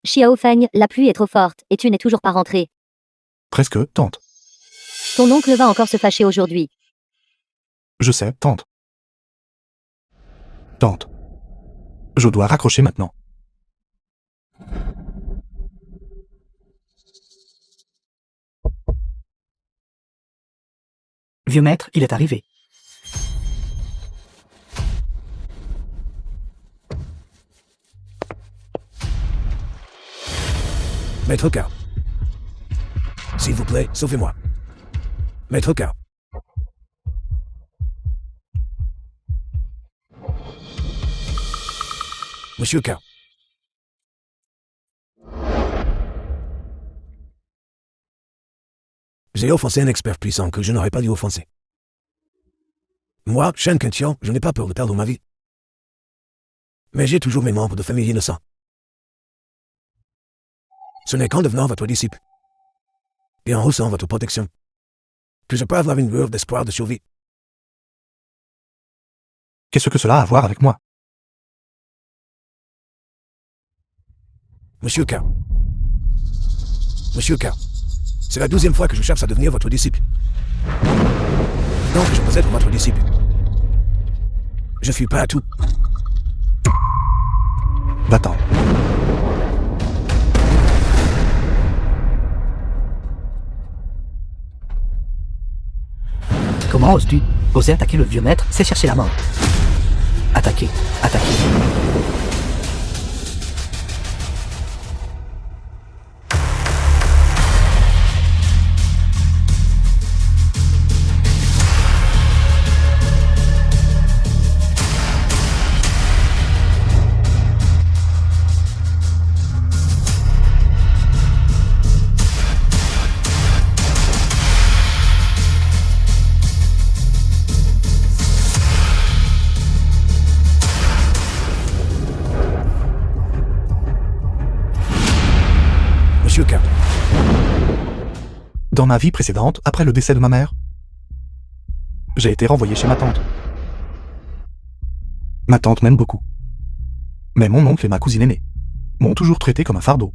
Xiao Feng, la pluie est trop forte, et tu n'es toujours pas rentré. Presque, tante. Ton oncle va encore se fâcher aujourd'hui. Je sais, tante. Tante. Je dois raccrocher maintenant. Vieux maître, il est arrivé. Maître Cao. S'il vous plaît, sauvez-moi. Maître Cao. Monsieur Cao. J'ai offensé un expert puissant que je n'aurais pas dû offenser. Moi, Shen Kenqiao, je n'ai pas peur de perdre ma vie. Mais j'ai toujours mes membres de famille innocents. Ce n'est qu'en devenant votre disciple et en haussant votre protection que je peux avoir une lueur d'espoir de survie. Qu'est-ce que cela a à voir avec moi? Monsieur Cao. Monsieur Cao. C'est la 12e fois que je cherche à devenir votre disciple. Donc je peux être votre disciple. Je suis prêt à tout. Va-t'en. Comment oses-tu? Oser attaquer le vieux maître, c'est chercher la mort. Attaquer, attaquer. Monsieur Cao. Dans ma vie précédente, après le décès de ma mère, j'ai été renvoyé chez ma tante. Ma tante m'aime beaucoup. Mais mon oncle et ma cousine aînée m'ont toujours traité comme un fardeau.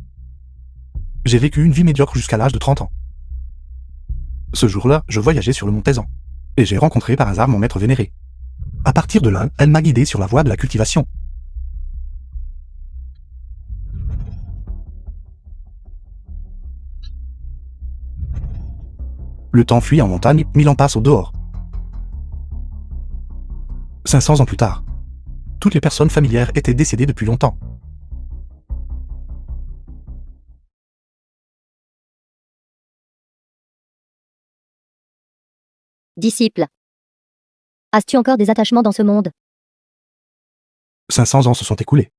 J'ai vécu une vie médiocre jusqu'à l'âge de 30 ans. Ce jour-là, je voyageais sur le mont Taisan, et j'ai rencontré par hasard mon maître vénéré. À partir de là, elle m'a guidé sur la voie de la cultivation. Le temps fuit en montagne, 1000 ans passent au dehors. 500 ans plus tard, toutes les personnes familières étaient décédées depuis longtemps. Disciple. As-tu encore des attachements dans ce monde? 500 ans se sont écoulés.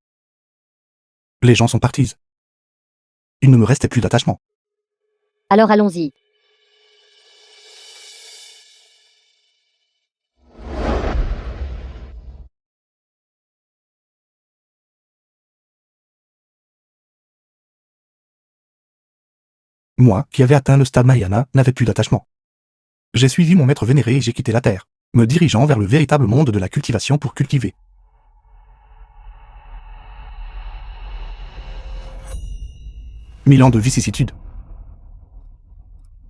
Les gens sont partis. Il ne me restait plus d'attachement. Alors allons-y. Moi, qui avais atteint le stade Mahayana, n'avais plus d'attachement. J'ai suivi mon maître vénéré et j'ai quitté la terre, me dirigeant vers le véritable monde de la cultivation pour cultiver. Mille ans de vicissitudes.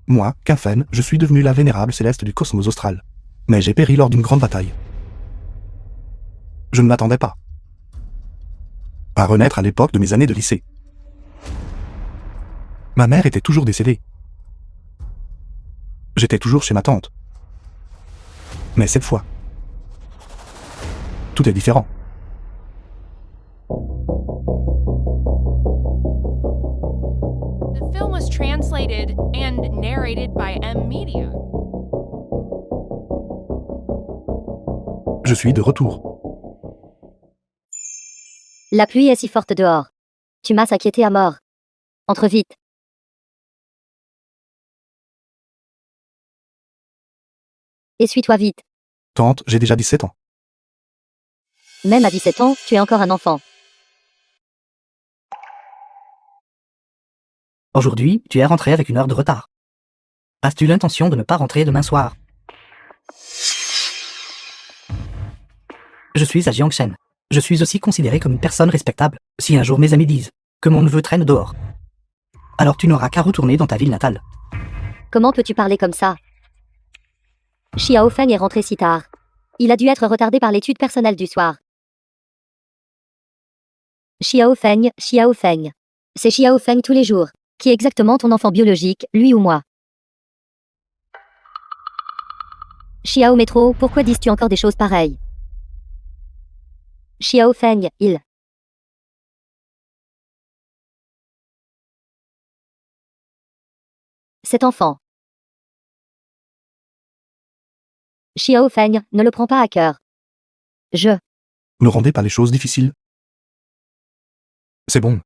Moi, Qinfen, je suis devenu la vénérable céleste du cosmos austral. Mais j'ai péri lors d'une grande bataille. Je ne m'attendais pas à renaître à l'époque de mes années de lycée. Ma mère était toujours décédée. J'étais toujours chez ma tante. Mais cette fois, tout est différent. The film was translated and narrated by M Media. Je suis de retour. La pluie est si forte dehors. Tu m'as inquiété à mort. Entre vite. Essuie-toi vite. Tante, j'ai déjà 17 ans. Même à 17 ans, tu es encore un enfant. Aujourd'hui, tu es rentré avec une heure de retard. As-tu l'intention de ne pas rentrer demain soir? Je suis à Jiangshen. Je suis aussi considéré comme une personne respectable. Si un jour mes amis disent que mon neveu traîne dehors. Alors tu n'auras qu'à retourner dans ta ville natale. Comment peux-tu parler comme ça? Xiao Feng est rentré si tard. Il a dû être retardé par l'étude personnelle du soir. Xiao Feng. C'est Xiao Feng tous les jours. Qui est exactement ton enfant biologique, lui ou moi? Xiao Métro, pourquoi dis-tu encore des choses pareilles? Xiao Feng, il. Cet enfant. Xiao Feng, ne le prends pas à cœur. Ne rendez pas les choses difficiles. C'est bon.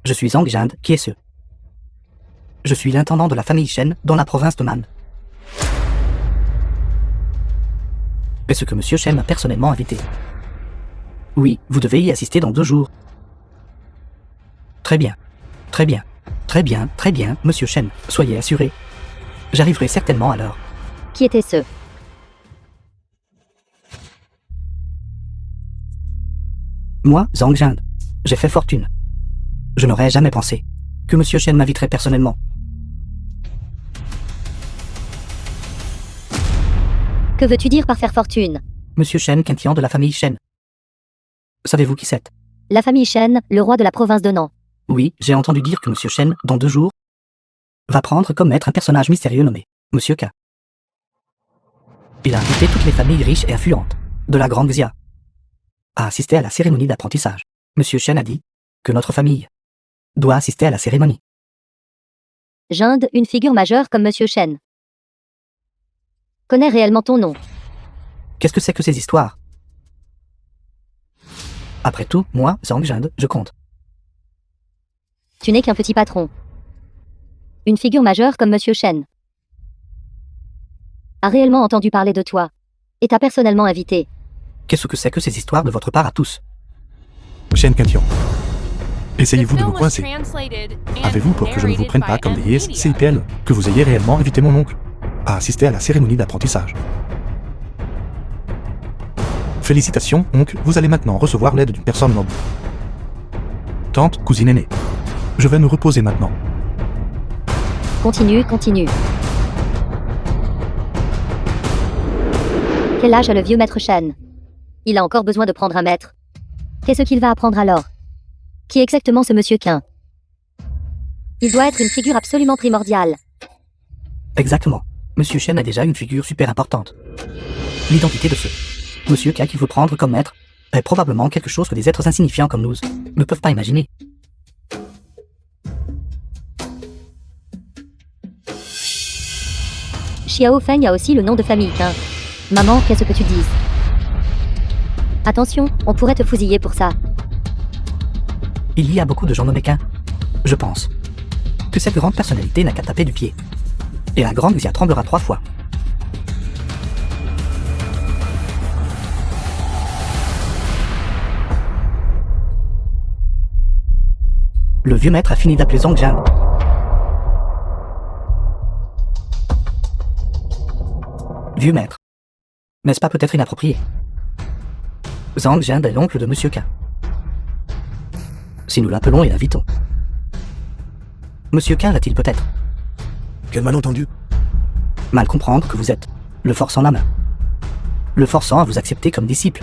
Je suis Zhang Jian, qui est ce? Je suis l'intendant de la famille Shen dans la province de Man. Est-ce que Monsieur Shen m'a personnellement invité? Oui, vous devez y assister dans 2 jours. Très bien, Monsieur Shen, soyez assuré. J'arriverai certainement à l'heure. Qui était ce? Moi, Zhang Jian, j'ai fait fortune. Je n'aurais jamais pensé que Monsieur Shen m'inviterait personnellement. Que veux-tu dire par faire fortune? Monsieur Shen, Quintian de la famille Shen. Savez-vous qui c'est? La famille Shen, le roi de la province de Nan. Oui, j'ai entendu dire que Monsieur Shen, dans 2 jours, va prendre comme maître un personnage mystérieux nommé Monsieur K. Il a invité toutes les familles riches et influentes de la Grande Xia à assister à la cérémonie d'apprentissage. Monsieur Shen a dit que notre famille doit assister à la cérémonie. Jinde, une figure majeure comme Monsieur Shen. Connais réellement ton nom? Qu'est-ce que c'est que ces histoires? Après tout, moi, Zhang Jian, je compte. Tu n'es qu'un petit patron. Une figure majeure comme Monsieur Shen a réellement entendu parler de toi et t'a personnellement invité. Qu'est-ce que c'est que ces histoires de votre part à tous? Shen Quintian. The Essayez-vous de film me was coincer. translated and Avez-vous, pour que je ne vous narrated prenne pas by comme des M yes, Media. CIPL, que vous ayez réellement invité mon oncle à assister à la cérémonie d'apprentissage? Félicitations, oncle, vous allez maintenant recevoir l'aide d'une personne noble. Tante, cousine aînée. Je vais me reposer maintenant. Continue. Quel âge a le vieux maître Shen? Il a encore besoin de prendre un maître. Qu'est-ce qu'il va apprendre alors? Qui est exactement ce Monsieur Quin? Il doit être une figure absolument primordiale. Exactement. Monsieur Shen a déjà une figure super importante. L'identité de ce Monsieur K qu'il faut prendre comme maître est probablement quelque chose que des êtres insignifiants comme nous ne peuvent pas imaginer. Xiao Feng a aussi le nom de famille Quin. Maman, qu'est-ce que tu dis? Attention, on pourrait te fusiller pour ça. Il y a beaucoup de gens nommés Quin. Je pense que cette grande personnalité n'a qu'à taper du pied. Et la grande Xia tremblera 3 fois. Le vieux maître a fini d'appeler Zhang Jian. Vieux maître. N'est-ce pas peut-être inapproprié? Zhang Jian est l'oncle de Monsieur K. Si nous l'appelons et l'invitons. Monsieur K va-t-il peut-être Quel malentendu? mal comprendre que vous êtes le forçant la main, le forçant à vous accepter comme disciple?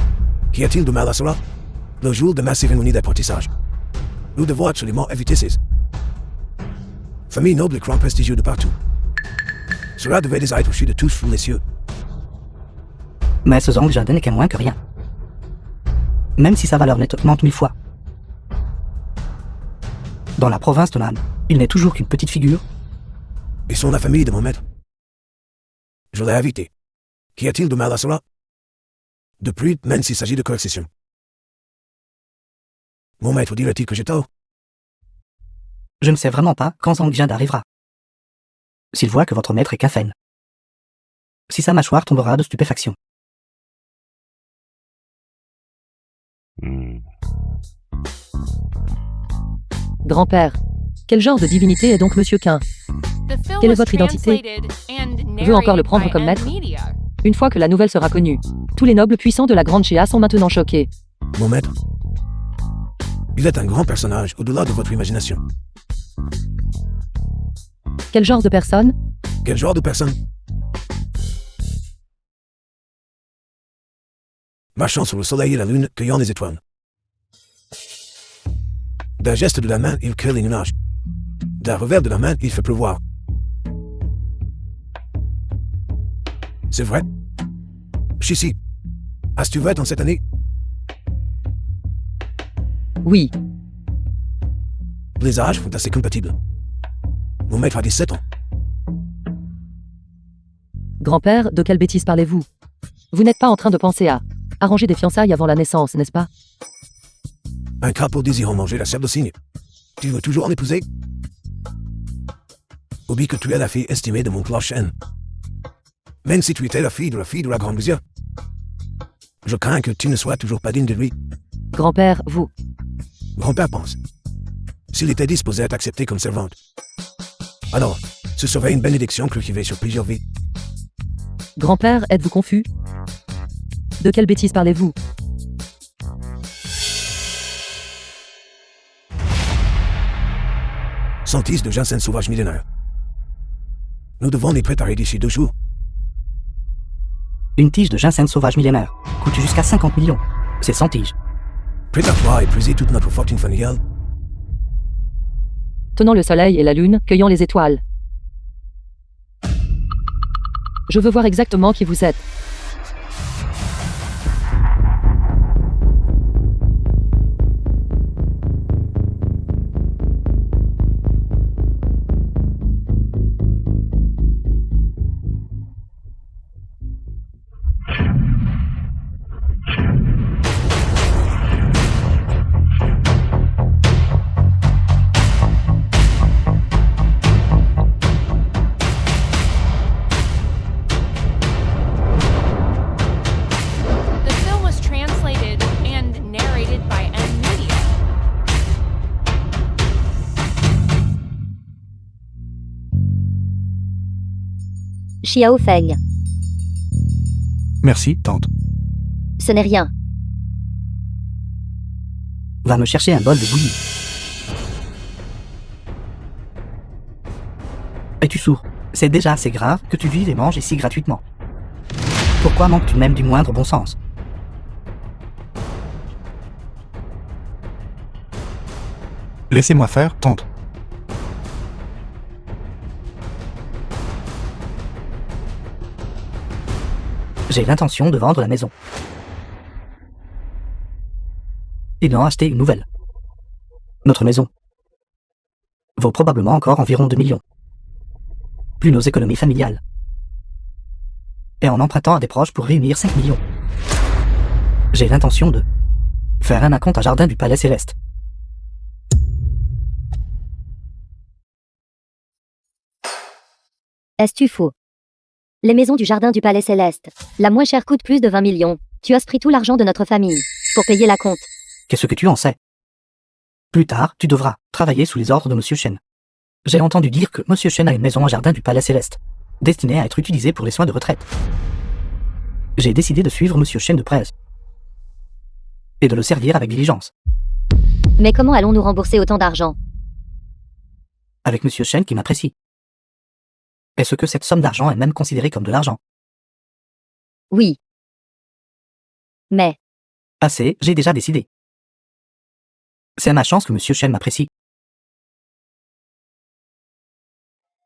Qu'y a-t-il de mal à cela? Le jour de ma cérémonie d'apprentissage. Nous devons absolument éviter ces familles nobles et clans prestigieux de partout. Cela devait les être au-dessus de tous, vous messieurs. Mais ce Zhang Jian n'est qu'un moins que rien. Même si sa valeur n'est augmente 1000 fois. Dans la province de Nan, il n'est toujours qu'une petite figure. Ils sont la famille de mon maître. Je l'ai invité. Qu'y a-t-il de mal à cela? De plus, même s'il s'agit de coercition. Mon maître dirait-il que j'ai tort? Je ne sais vraiment pas quand Zhang Jian arrivera. S'il voit que votre maître est Kafen. Si sa mâchoire tombera de stupéfaction. Grand-père, quel genre de divinité est donc Monsieur Quin? The film Quelle est was votre identité? translated and Veut encore le narrated prendre by comme M maître? Media. Une fois que la nouvelle sera connue, tous les nobles puissants de la Grande Chea sont maintenant choqués. Mon maître, il est un grand personnage au-delà de votre imagination. Quel genre de personne? Quel genre de personne? Marchant sur le soleil et la lune, cueillant les étoiles. D'un geste de la main, il crée les nuages. D'un revers de la main, il fait pleuvoir. C'est vrai? Chichi, as-tu tu dans cette année? Oui. Les âges sont assez compatibles. Mon maître a 17 ans. Grand-père, de quelle bêtise parlez-vous? Vous n'êtes pas en train de penser à arranger des fiançailles avant la naissance, n'est-ce pas? Un crapaud désirant manger la chair de cygne. Tu veux toujours en épouser? Oublie que tu es la fille estimée de mon cloche-haine. Même si tu étais la fille de la grande Guzia. Je crains que tu ne sois toujours pas digne de lui. Grand-père, vous. Grand-père pense. S'il était disposé à t'accepter comme servante. Alors, ce serait une bénédiction cultivée sur plusieurs vies. Grand-père, êtes-vous confus? De quelle bêtise parlez-vous? Sentis de ginseng sauvage millénaire. Nous devons les préparer d'ici 2 jours. Une tige de ginseng sauvage millénaire coûte jusqu'à 50 millions. C'est 100 tiges. Prépare-toi à épuiser toute notre fortune familiale. Tenant le soleil et la lune, cueillant les étoiles. Je veux voir exactement qui vous êtes. The film was translated and narrated by M-Media. Xiao Feng. Merci, tante. Ce n'est rien. Va me chercher un bol de bouillie. Es-tu sourd? C'est déjà assez grave que tu vives et manges ici gratuitement. Pourquoi manques-tu même du moindre bon sens? Laissez-moi faire, tante. J'ai l'intention de vendre la maison. Et d'en acheter une nouvelle. Notre maison vaut probablement encore environ 2 millions. Plus nos économies familiales. Et en empruntant à des proches pour réunir 5 millions. J'ai l'intention de faire un acompte à Jardin du Palais Céleste. Est-ce-tu fou? Les maisons du jardin du Palais Céleste. La moins chère coûte plus de 20 millions. Tu as pris tout l'argent de notre famille pour payer la compte. Qu'est-ce que tu en sais? Plus tard, tu devras travailler sous les ordres de Monsieur Chen. J'ai entendu dire que Monsieur Chen a une maison au jardin du Palais Céleste, destinée à être utilisée pour les soins de retraite. J'ai décidé de suivre Monsieur Chen de près et de le servir avec diligence. Mais comment allons-nous rembourser autant d'argent? Avec Monsieur Chen qui m'apprécie. Est-ce que cette somme d'argent est même considérée comme de l'argent? Oui. Mais, Assez, j'ai déjà décidé. C'est à ma chance que Monsieur Chen m'apprécie.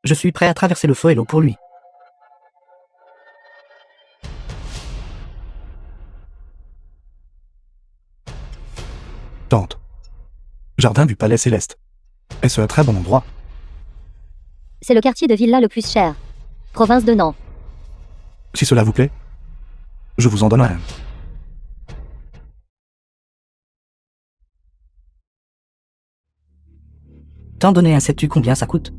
Je suis prêt à traverser le feu et l'eau pour lui. Tante. Jardin du Palais Céleste. Est-ce un très bon endroit? c'est le quartier de villa le plus cher. Province de Nantes. Si cela vous plaît, je vous en donne un. T'en donner un, sais-tu combien ça coûte?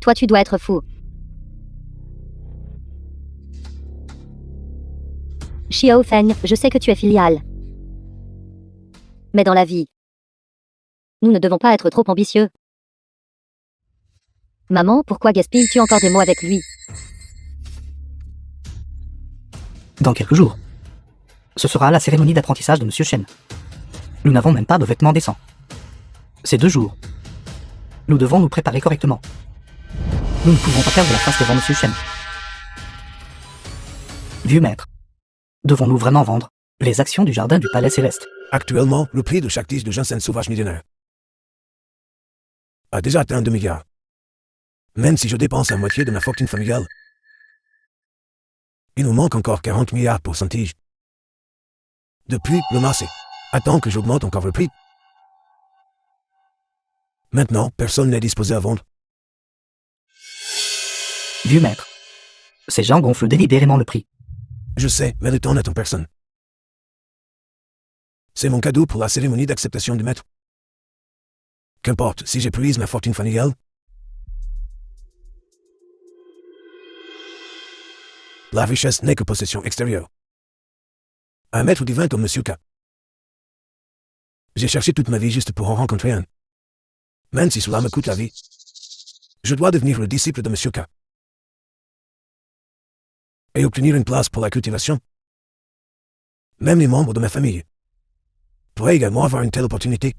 Toi tu dois être fou. Xiao Feng, je sais que tu es filial. Mais dans la vie, nous ne devons pas être trop ambitieux. Maman, pourquoi gaspilles-tu encore des mots avec lui? Dans quelques jours. Ce sera la cérémonie d'apprentissage de Monsieur Shen. Nous n'avons même pas de vêtements décents. C'est 2 jours. Nous devons nous préparer correctement. Nous ne pouvons pas perdre la face devant Monsieur Shen. Vieux maître, devons-nous vraiment vendre les actions du jardin du Palais Céleste? Actuellement, le prix de chaque tige de ginseng sauvage millénaire a déjà atteint 2 milliards. Même si je dépense la moitié de ma fortune familiale, il nous manque encore 40 milliards pour 100 tiges. Depuis, le marché attend que j'augmente encore le prix. Maintenant, personne n'est disposé à vendre. Vieux maître, ces gens gonflent délibérément le prix. Je sais, mais le temps n'attend personne. C'est mon cadeau pour la cérémonie d'acceptation du maître. Qu'importe si j'épuise ma fortune familiale. La richesse n'est que possession extérieure. Un maître divin comme Monsieur K. J'ai cherché toute ma vie juste pour en rencontrer un. Même si cela me coûte la vie. Je dois devenir le disciple de Monsieur K. Et obtenir une place pour la cultivation. Même les membres de ma famille pourraient également avoir une telle opportunité.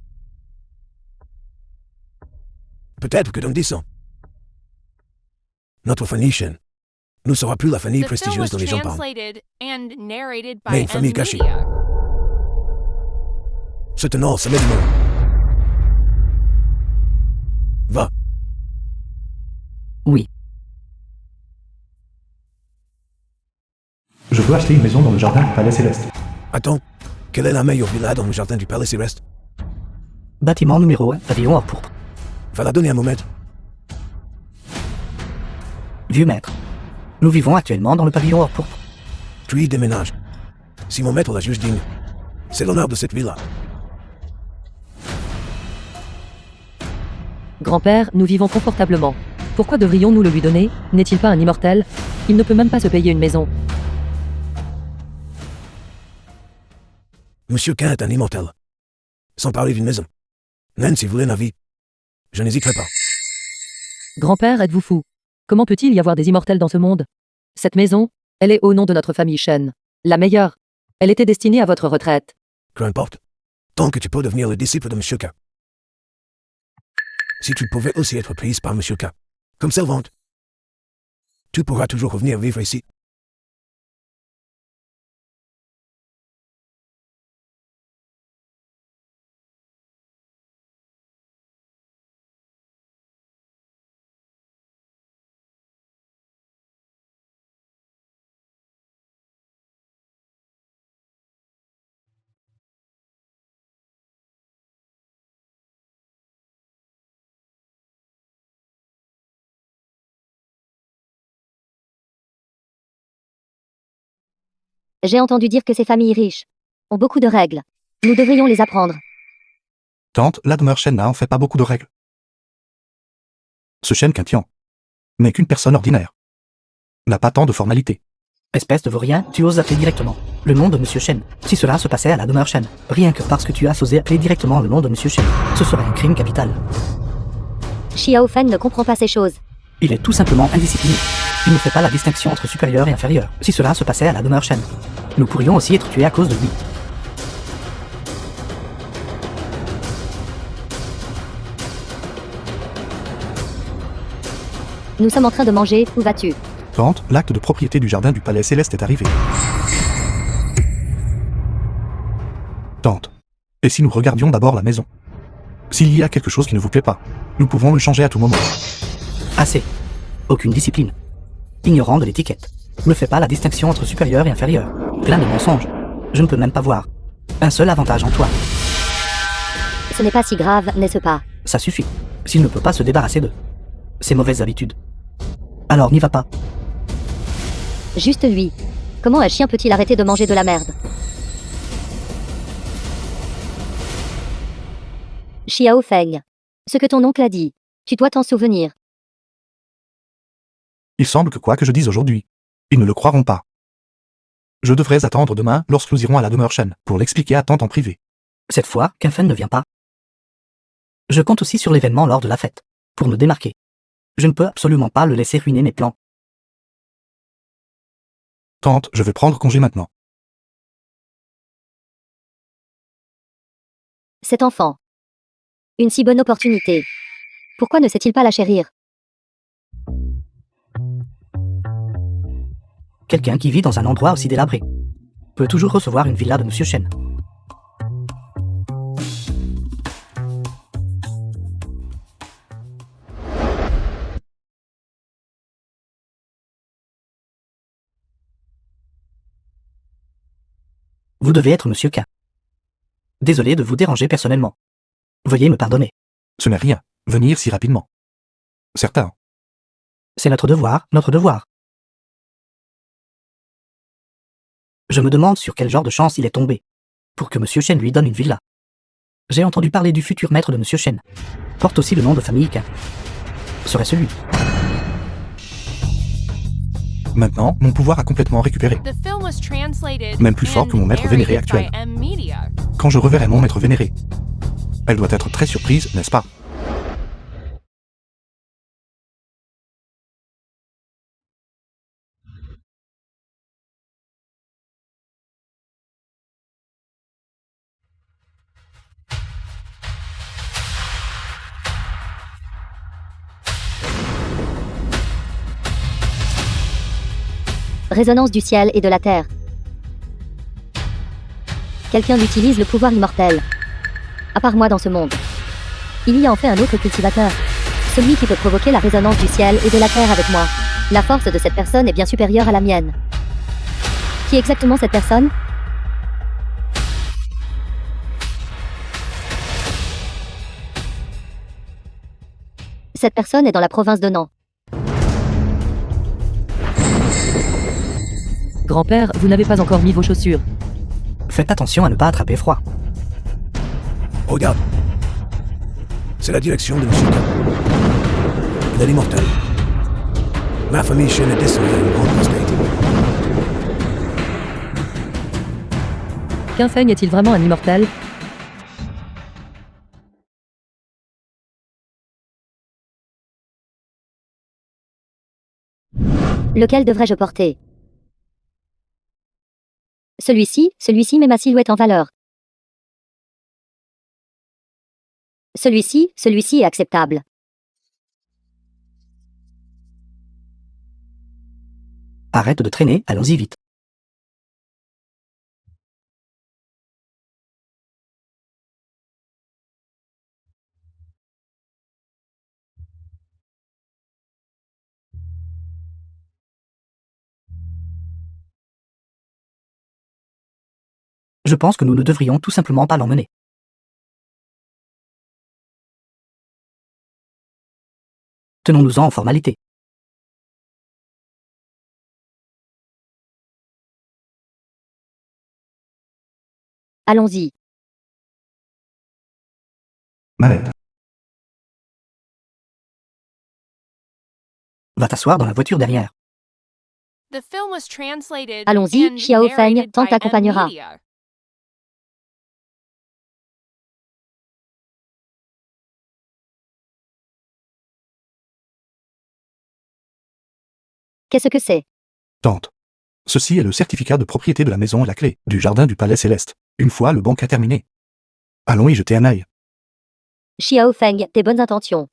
Peut-être que dans 10 ans, notre famille Shen ne sera plus la famille The film prestigieuse was dont les gens parlent, translated and narrated mais by une famille M gâchée. Media. Se tenant au sommet du monde. Va, Oui, Je veux acheter une maison dans le jardin du Palais Céleste. attends. Quelle est la meilleure villa dans le jardin du Palais Céleste? bâtiment numéro 1, pavillon or pourpre. Va la donner à mon maître. Vieux maître, nous vivons actuellement dans le pavillon or pourpre. Tu y déménages. Si mon maître la juge digne, c'est l'honneur de cette villa. Grand-père, nous vivons confortablement. Pourquoi devrions-nous le lui donner? N'est-il pas un immortel? Il ne peut même pas se payer une maison. Monsieur K est un immortel. Sans parler d'une maison. Même si vous voulez ma vie, je n'hésiterai pas. Grand-père, êtes-vous fou? Comment peut-il y avoir des immortels dans ce monde? Cette maison, elle est au nom de notre famille Shen. La meilleure. Elle était destinée à votre retraite. Qu'importe. Tant que tu peux devenir le disciple de Monsieur K. Si tu pouvais aussi être prise par Monsieur K, comme servante, tu pourras toujours revenir vivre ici. J'ai entendu dire que ces familles riches ont beaucoup de règles. Nous devrions les apprendre. Tante, la demeure Shen n'a en fait pas beaucoup de règles. Ce Shen Quintian n'est qu'une personne ordinaire. N'a pas tant de formalités. Espèce de vaurien, tu oses appeler directement le nom de Monsieur Shen. Si cela se passait à la demeure Shen, rien que parce que tu as osé appeler directement le nom de Monsieur Shen, ce serait un crime capital. Xiao Fen ne comprend pas ces choses. Il est tout simplement indiscipliné. Il ne fait pas la distinction entre supérieur et inférieur. Si cela se passait à la demeure Shen, nous pourrions aussi être tués à cause de lui. Nous sommes en train de manger, où vas-tu? Tante, l'acte de propriété du jardin du Palais Céleste est arrivé. Tante, et si nous regardions d'abord la maison? S'il y a quelque chose qui ne vous plaît pas, nous pouvons le changer à tout moment. Assez. Aucune discipline. Ignorant de l'étiquette. Ne fais pas la distinction entre supérieur et inférieur. Plein de mensonges. Je ne peux même pas voir un seul avantage en toi. Ce n'est pas si grave, n'est-ce pas? Ça suffit. S'il ne peut pas se débarrasser de ses mauvaises habitudes, alors n'y va pas. Juste lui. Comment un chien peut-il arrêter de manger de la merde? Xiao Feng. Ce que ton oncle a dit. Tu dois t'en souvenir. Il semble que quoi que je dise aujourd'hui, ils ne le croiront pas. Je devrais attendre demain lorsque nous irons à la demeure Shen pour l'expliquer à tante en privé. Cette fois, Fen ne vient pas. Je compte aussi sur l'événement lors de la fête, pour me démarquer. Je ne peux absolument pas le laisser ruiner mes plans. Tante, je vais prendre congé maintenant. Cet enfant. Une si bonne opportunité. Pourquoi ne sait-il pas la chérir? Quelqu'un qui vit dans un endroit aussi délabré peut toujours recevoir une villa de Monsieur Chen. Vous devez être Monsieur K. Désolé de vous déranger personnellement. Veuillez me pardonner. Ce n'est rien, venir si rapidement. Certain. C'est notre devoir, notre devoir. Je me demande sur quel genre de chance il est tombé, pour que Monsieur Chen lui donne une villa. J'ai entendu parler du futur maître de Monsieur Chen. Porte aussi le nom de famille K. Serait-ce lui? Maintenant, mon pouvoir a complètement récupéré. The film was translated Même plus fort que mon maître and vénéré narrated by actuel. M-Media. Quand je reverrai mon maître vénéré. Elle doit être très surprise, n'est-ce pas? Résonance du ciel et de la terre. Quelqu'un utilise le pouvoir immortel. À part moi dans ce monde. Il y a en fait un autre cultivateur. Celui qui peut provoquer la résonance du ciel et de la terre avec moi. La force de cette personne est bien supérieure à la mienne. Qui est exactement cette personne? Cette personne est dans la province de Nan. Grand-père, vous n'avez pas encore mis vos chaussures. Faites attention à ne pas attraper froid. Regarde. C'est la direction de Monsieur K. Il est immortel. Ma famille Chen est destinée à une grande prospérité. Qu'un Feng est-il vraiment un immortel? Lequel devrais-je porter? Celui-ci met ma silhouette en valeur. Celui-ci est acceptable. Arrête de traîner, allons-y vite. Je pense que nous ne devrions tout simplement pas l'emmener. Tenons-nous-en en formalité. Allons-y. Mallette. Va t'asseoir dans la voiture derrière. The film was translated Allons-y, and Xiao Feng, narrated tante by t'accompagnera. M-Media. Qu'est-ce que c'est? Tante. Ceci est le certificat de propriété de la maison et la clé du jardin du palais céleste. Une fois le banquet terminé. Allons y jeter un œil. Xiao Feng, tes bonnes intentions.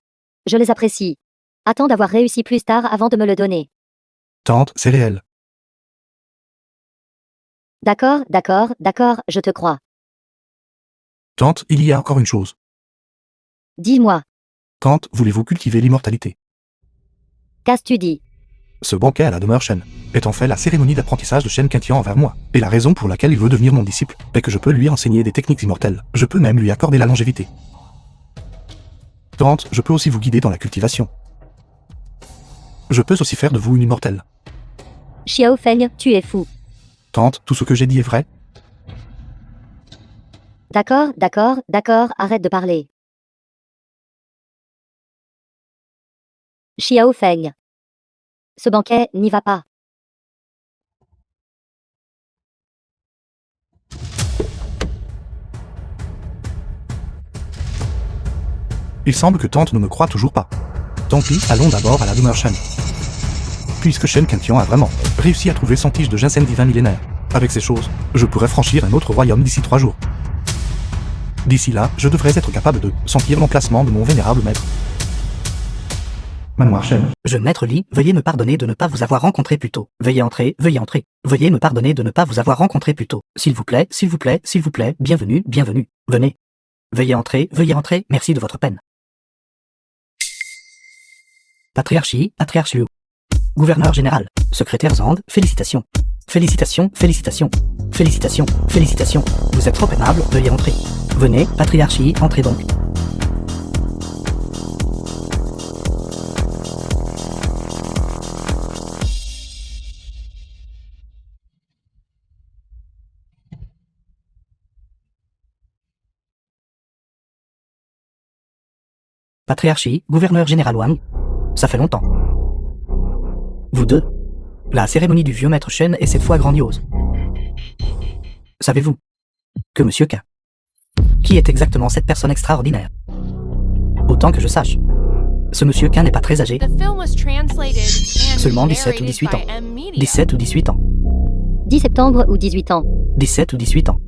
Je les apprécie. Attends d'avoir réussi plus tard avant de me le donner. Tante, c'est réel. D'accord, je te crois. Tante, il y a encore une chose. Dis-moi, Tante, voulez-vous cultiver l'immortalité? qu'as-tu dit? Ce banquet à la demeure Shen est en fait la cérémonie d'apprentissage de Shen Quintian envers moi. Et la raison pour laquelle il veut devenir mon disciple est que je peux lui enseigner des techniques immortelles. Je peux même lui accorder la longévité. Tante, je peux aussi vous guider dans la cultivation. Je peux aussi faire de vous une immortelle. Xiao Feng, tu es fou. Tante, tout ce que j'ai dit est vrai? D'accord, arrête de parler. Xiao Feng. Ce banquet n'y va pas. Il semble que Tante ne me croit toujours pas. Tant pis, allons d'abord à la demeure Shen. puisque Shen Kentian a vraiment réussi à trouver son tige de ginseng divin millénaire. Avec ces choses, je pourrais franchir un autre royaume d'ici 3 jours. D'ici là, je devrais être capable de sentir l'emplacement de mon vénérable maître. Manoir Shen. Jeune maître Li, veuillez me pardonner de ne pas vous avoir rencontré plus tôt. Veuillez entrer, veuillez entrer. Veuillez me pardonner de ne pas vous avoir rencontré plus tôt. S'il vous plaît, s'il vous plaît, s'il vous plaît, bienvenue, bienvenue. Venez. Veuillez entrer, merci de votre peine. Patriarchie, patriarche Liu. Gouverneur général, secrétaire Zand, félicitations. Félicitations, félicitations. Félicitations, félicitations. Vous êtes trop aimable, veuillez entrer. Venez, patriarchie, entrez donc. Patriarchie, gouverneur général Wang. Ça fait longtemps. Vous deux. La cérémonie du vieux maître Shen est cette fois grandiose. Savez-vous que Monsieur K. Qui est exactement cette personne extraordinaire? Autant que je sache, ce Monsieur K n'est pas très âgé. Seulement 17 ou 18 ans. 17 ou 18 ans. 10 septembre ou 18 ans. 17 ou 18 ans.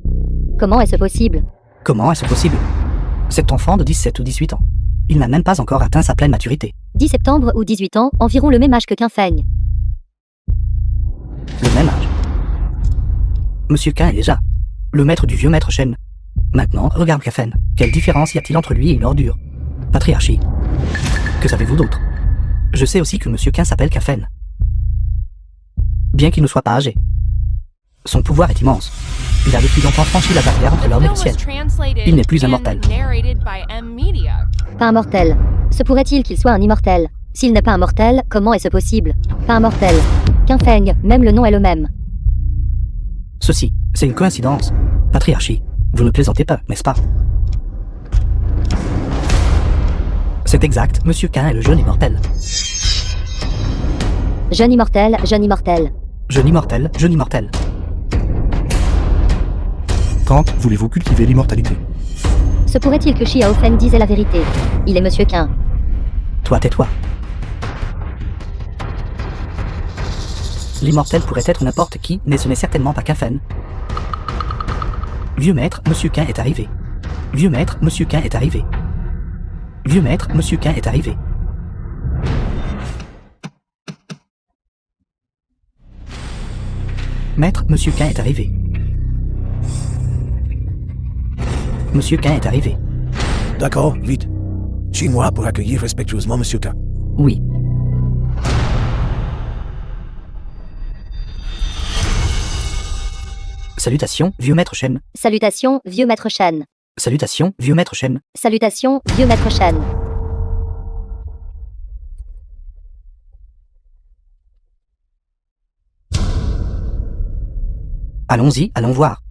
Comment est-ce possible? Comment est-ce possible? Cet enfant de 17 ou 18 ans. Il n'a même pas encore atteint sa pleine maturité. 10 septembre ou 18 ans, environ le même âge que Qinfeng. Le même âge. Monsieur K est déjà le maître du vieux maître Shen. Maintenant, regarde Kafen. Quelle différence y a-t-il entre lui et une ordure? Patriarchie. Que savez-vous d'autre? Je sais aussi que Monsieur K s'appelle Kafen. Bien qu'il ne soit pas âgé. Son pouvoir est immense. Il a depuis longtemps franchi la barrière entre l'homme et le ciel. Il n'est plus immortel. Pas immortel. Se pourrait-il qu'il soit un immortel? S'il n'est pas un mortel, comment est-ce possible? Pas un mortel. Qinfeng, même le nom est le même. Ceci, c'est une coïncidence. Patriarchie, vous ne plaisantez pas, n'est-ce pas? C'est exact, Monsieur K est le jeune immortel. Jeune immortel, jeune immortel. Jeune immortel, jeune immortel. Quand voulez-vous cultiver l'immortalité? Se pourrait-il que Xiao Feng disait la vérité? Il est Monsieur Qin. Toi, tais-toi. L'immortel pourrait être n'importe qui, mais ce n'est certainement pas Qinfen. Vieux maître, Monsieur Qin est arrivé. Vieux maître, Monsieur Qin est arrivé. Vieux maître, Monsieur Qin est arrivé. Maître, Monsieur Qin est arrivé. Monsieur Qin est arrivé. D'accord, vite. Chinois pour accueillir respectueusement Monsieur K. Oui. Salutations, vieux maître Shen. Salutations, vieux maître Shen. Salutations, vieux maître Shen. Salutations, vieux maître Shen. Allons-y, allons voir.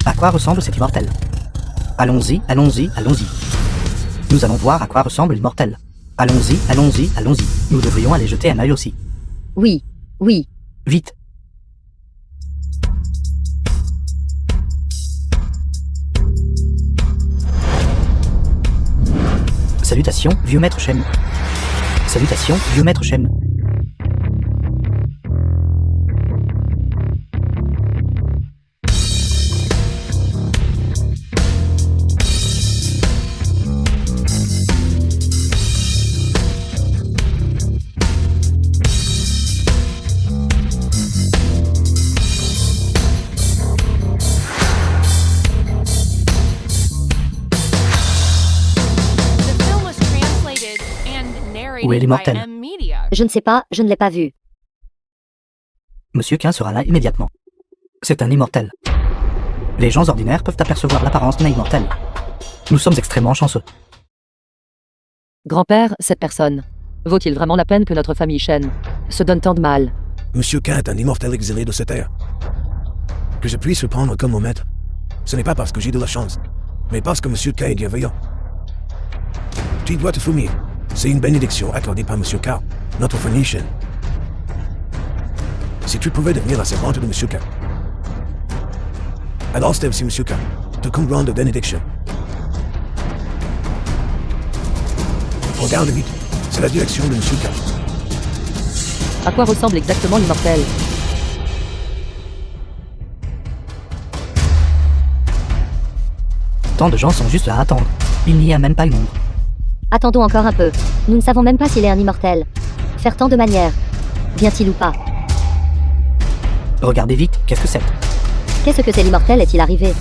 À quoi ressemble cet immortel? Allons-y, allons-y, allons-y. Nous allons voir à quoi ressemble l'immortel. Allons-y, allons-y, allons-y. Nous devrions aller jeter un œil aussi. Oui, oui. Vite. Salutations, vieux maître Shen. Salutations, vieux maître Shen. Où est l'immortel? Je ne sais pas, je ne l'ai pas vu. Monsieur Qin sera là immédiatement. C'est un immortel. Les gens ordinaires peuvent apercevoir l'apparence d'un immortel. Nous sommes extrêmement chanceux. Grand-père, cette personne. Vaut-il vraiment la peine que notre famille Shen se donne tant de mal? Monsieur K est un immortel exilé de cette terre. Que je puisse le prendre comme mon maître, ce n'est pas parce que j'ai de la chance, mais parce que Monsieur K est bienveillant. Tu dois te souvenir, c'est une bénédiction accordée par Monsieur K, notre famille Shen. Si tu pouvais devenir la servante de Monsieur K, alors c'est aussi Monsieur K, te combrant de bénédiction. Regarde vite, c'est la direction de Monsieur K. À quoi ressemble exactement l'immortel? Tant de gens sont juste là à attendre. Il n'y a même pas une ombre. Attendons encore un peu. Nous ne savons même pas s'il est un immortel. Faire tant de manières. Vient-il ou pas? Regardez vite, qu'est-ce que c'est? Qu'est-ce que c'est l'immortel est-il arrivé?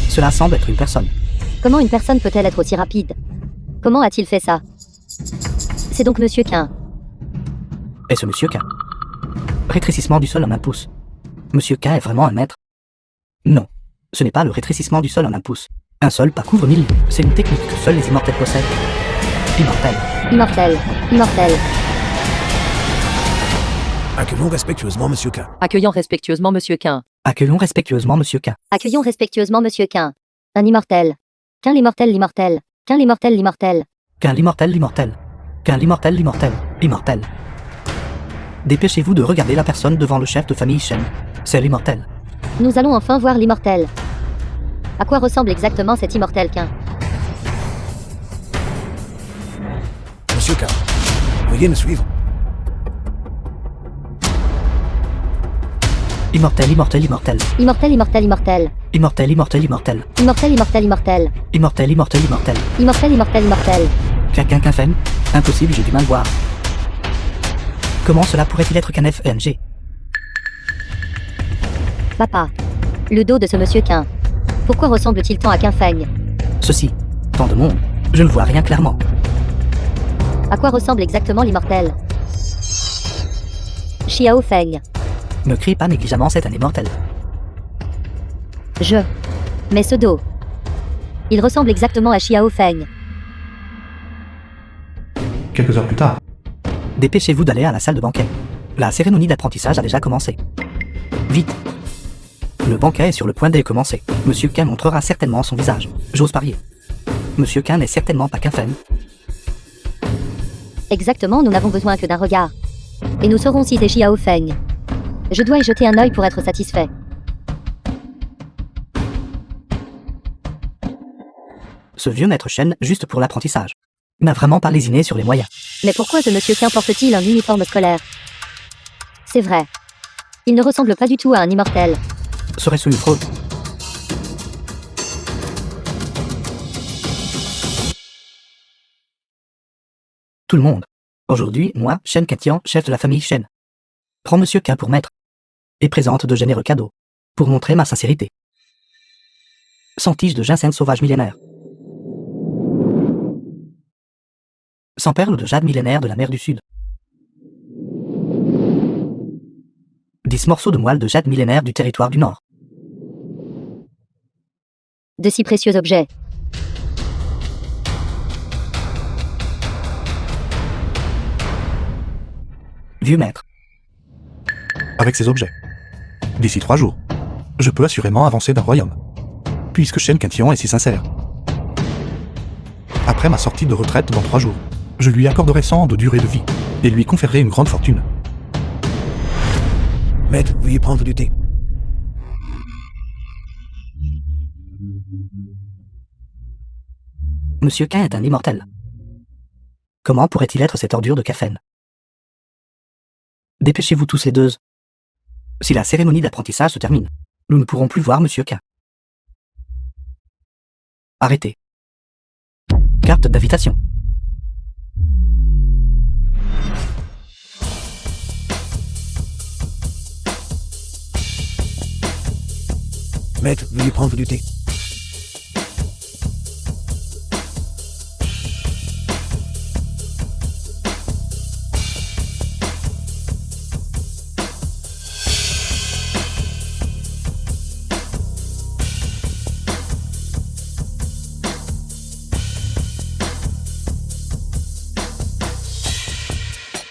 Cela semble être une personne. Comment une personne peut-elle être aussi rapide? Comment a-t-il fait ça? C'est donc Monsieur Quin. Est-ce Monsieur K? Rétrécissement du sol en un pouce. Monsieur K est vraiment un maître? Non. Ce n'est pas le rétrécissement du sol en un pouce. Un seul pas couvre 1000. C'est une technique que seuls les immortels possèdent. Immortel. Immortel. Immortel. Accueillons respectueusement Monsieur K. Accueillant respectueusement Monsieur Quin. Accueillons respectueusement Monsieur K. Accueillons respectueusement Monsieur Quin. Un immortel. Quin l'immortel l'immortel. Quin l'immortel l'immortel. Qu'un l'immortel l'immortel. Qu'un l'immortel l'immortel. Immortel. Dépêchez-vous de regarder la personne devant le chef de famille Shen. C'est l'immortel. Nous allons enfin voir l'immortel. À quoi ressemble exactement cet immortel Quin? Monsieur K, veuillez me suivre. Immortel, immortel, immortel. Immortel immortel immortel. Immortel, immortel, immortel. Immortel immortel immortel. Immortel, immortel, immortel. Immortel immortel immortel. Qu'un FEN? Impossible, j'ai du mal voir. Comment cela pourrait-il être qu'un FNG? Papa. Le dos de ce Monsieur Quin. Pourquoi ressemble-t-il tant à Quin Feng? Ceci. Tant de monde. Je ne vois rien clairement. À quoi ressemble exactement l'immortel? Xiao Feng. Ne crie pas négligemment, c'est un immortel. Mais ce dos. Il ressemble exactement à Xiao Feng. Quelques heures plus tard, Dépêchez-vous d'aller à la salle de banquet. La cérémonie d'apprentissage a déjà commencé. Vite. Le banquet est sur le point de commencer. Monsieur Quin montrera certainement son visage. J'ose parier. Monsieur Quin n'est certainement pas qu'un fan. Exactement, nous n'avons besoin que d'un regard. Et nous saurons si c'est Xiao Feng. Je dois y jeter un œil pour être satisfait. Ce vieux maître Shen, juste pour l'apprentissage, n'a vraiment pas lésiné sur les moyens. Mais pourquoi ce Monsieur Quin porte-t-il un uniforme scolaire? C'est vrai. Il ne ressemble pas du tout à un immortel. Serait-ce une fraude? Tout le monde. Aujourd'hui, moi, Shen Katian, chef de la famille Shen. Prends Monsieur Quin pour maître. Et présente de généreux cadeaux. Pour montrer ma sincérité. 100 tiges de ginseng sauvage millénaire. 100 perles de jade millénaire de la mer du Sud. 10 morceaux de moelle de jade millénaire du territoire du Nord. De si précieux objets. Vieux maître. avec ces objets. D'ici 3 jours, je peux assurément avancer d'un royaume. Puisque Shen Katian est si sincère. Après ma sortie de retraite dans 3 jours, je lui accorderai 100 ans de durée de vie, et lui conférerai une grande fortune. Maître, veuillez prendre du thé. Monsieur Quin est un immortel. Comment pourrait-il être cette ordure de cafène? Dépêchez-vous tous les deux. Si la cérémonie d'apprentissage se termine, nous ne pourrons plus voir Monsieur Quin. Arrêtez. Carte d'invitation. Maître, veuillez prendre du thé.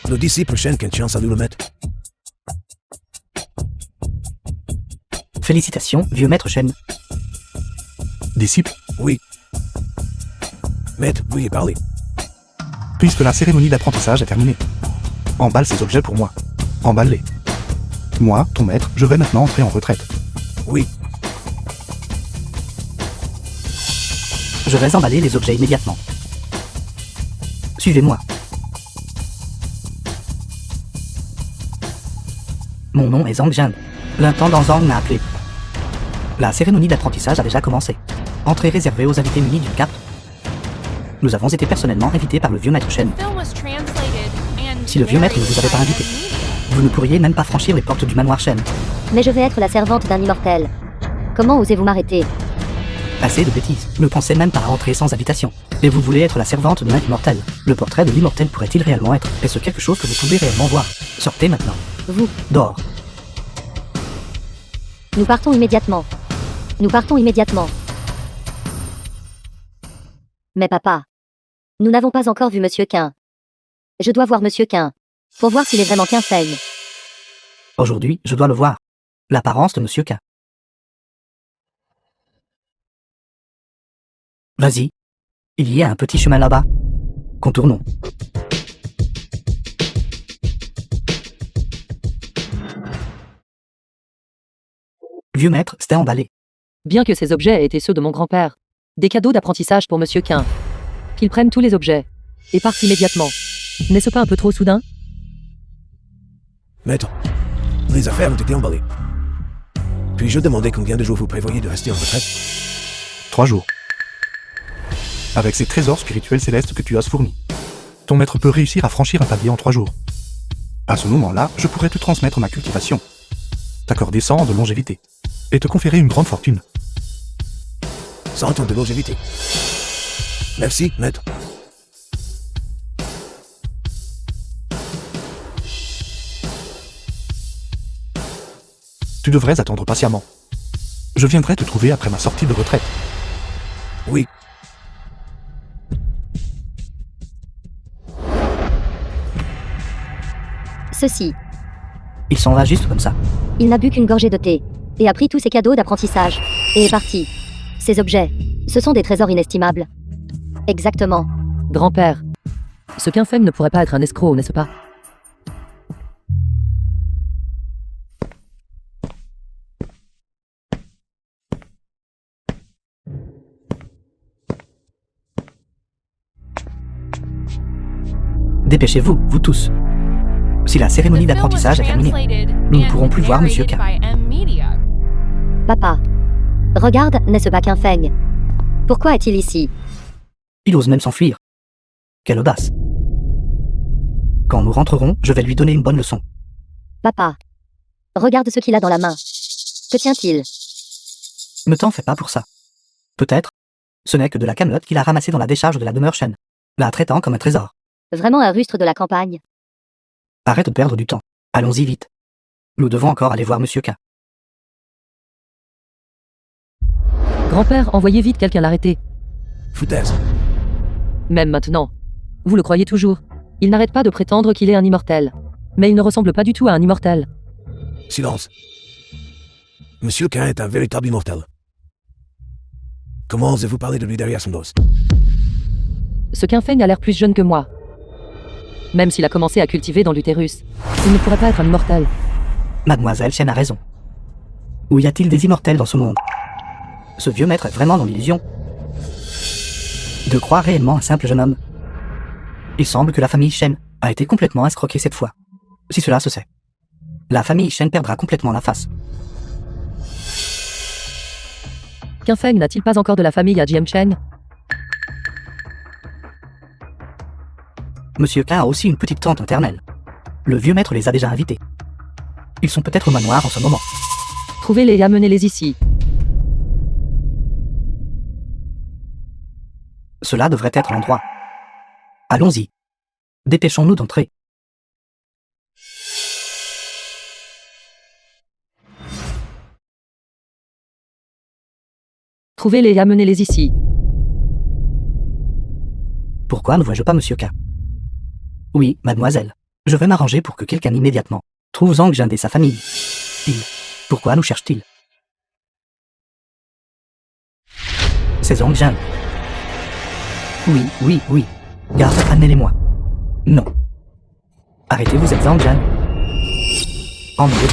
Le disciple Shen Katian salue le maître. Félicitations, vieux maître Shen. Disciple, Oui. Maître, veuillez parler. puisque la cérémonie d'apprentissage est terminée, emballe ces objets pour moi. Emballe-les. Moi, ton maître, je vais maintenant entrer en retraite. Oui. Je vais emballer les objets immédiatement. Suivez-moi. Mon nom est Zhang Jian. L'intendant Zhang m'a appelé. La cérémonie d'apprentissage a déjà commencé. Entrée réservée aux invités munis d'une carte. Nous avons été personnellement invités par le vieux maître Shen. Si le vieux maître ne vous avait pas invité, Vous ne pourriez même pas franchir les portes du manoir Shen. Mais je vais être la servante d'un immortel. Comment osez-vous m'arrêter? Assez de bêtises. Ne pensez même pas à entrer sans invitation. Et vous voulez être la servante d'un immortel. Le portrait de l'immortel pourrait-il réellement être? Est-ce quelque chose que vous pouvez réellement voir? Sortez maintenant. Vous, Dehors. nous partons immédiatement. Nous partons immédiatement. Mais papa, nous n'avons pas encore vu Monsieur Qin. Je dois voir Monsieur Qin. Pour voir s'il est vraiment Qin Feng. Aujourd'hui, je dois le voir. L'apparence de Monsieur Qin. Vas-y. Il y a un petit chemin là-bas. Contournons. Vieux maître, c'était emballé. Bien que ces objets aient été ceux de mon grand-père. Des cadeaux d'apprentissage pour Monsieur Qin. Qu'il prenne tous les objets. Et parte immédiatement. N'est-ce pas un peu trop soudain? Maître, les affaires ont été emballées. Puis-je demander combien de jours vous prévoyez de rester en retraite? 3 jours. Avec ces trésors spirituels célestes que tu as fournis, ton maître peut réussir à franchir un palier en 3 jours. À ce moment-là, je pourrais te transmettre ma cultivation, t'accorder 100 ans de longévité, et te conférer une grande fortune. 100 ans de longévité. Merci, maître. Tu devrais attendre patiemment. Je viendrai te trouver après ma sortie de retraite. Oui. Ceci. Il s'en va juste comme ça. Il n'a bu qu'une gorgée de thé. Et a pris tous ses cadeaux d'apprentissage. Et est parti. Ces objets. Ce sont des trésors inestimables. Exactement. Grand-père. Ce Qin Feng ne pourrait pas être un escroc, n'est-ce pas? Dépêchez-vous, vous tous. Si la cérémonie d'apprentissage est terminée, nous ne pourrons plus voir Monsieur Qin. Papa. Regarde, n'est-ce pas Qin Feng? Pourquoi est-il ici? Il ose même s'enfuir. Quelle audace. Quand nous rentrerons, je vais lui donner une bonne leçon. Papa. Regarde ce qu'il a dans la main. Que tient-il? Ne t'en fais pas pour ça. Peut-être, ce n'est que de la camelote qu'il a ramassée dans la décharge de la demeure Shen, la traitant comme un trésor. Vraiment un rustre de la campagne. Arrête de perdre du temps. Allons-y vite. Nous devons encore aller voir Monsieur Qin. Grand-père, envoyez vite quelqu'un l'arrêter. Foutaise. Même maintenant. Vous le croyez toujours? Il n'arrête pas de prétendre qu'il est un immortel. Mais il ne ressemble pas du tout à un immortel. Silence. Monsieur Qin est un véritable immortel. Comment osez-vous parler de lui derrière son dos? Ce Qin Feng a l'air plus jeune que moi. Même s'il a commencé à cultiver dans l'utérus, il ne pourrait pas être un immortel. Mademoiselle Shen a raison. Où y a-t-il des immortels dans ce monde? Ce vieux maître est vraiment dans l'illusion de croire réellement un simple jeune homme. Il semble que la famille Shen a été complètement escroquée cette fois. Si cela se sait, la famille Shen perdra complètement la face. Qin Feng n'a-t-il pas encore de la famille à Jiancheng? Monsieur Qin a aussi une petite tante maternelle. Le vieux maître les a déjà invités. Ils sont peut-être au manoir en ce moment. Trouvez-les et amenez-les ici. Cela devrait être l'endroit. Allons-y. Dépêchons-nous d'entrer. Trouvez-les et amenez-les ici. Pourquoi ne vois-je pas Monsieur Qin? Oui, mademoiselle. Je vais m'arranger pour que quelqu'un immédiatement trouve Zhang Jian et sa famille. Pourquoi nous cherche-t-il? C'est Zhang Jian. Oui. Garde, amenez-les-moi. Non. Arrêtez, vous êtes Zhang Jian. En mieux.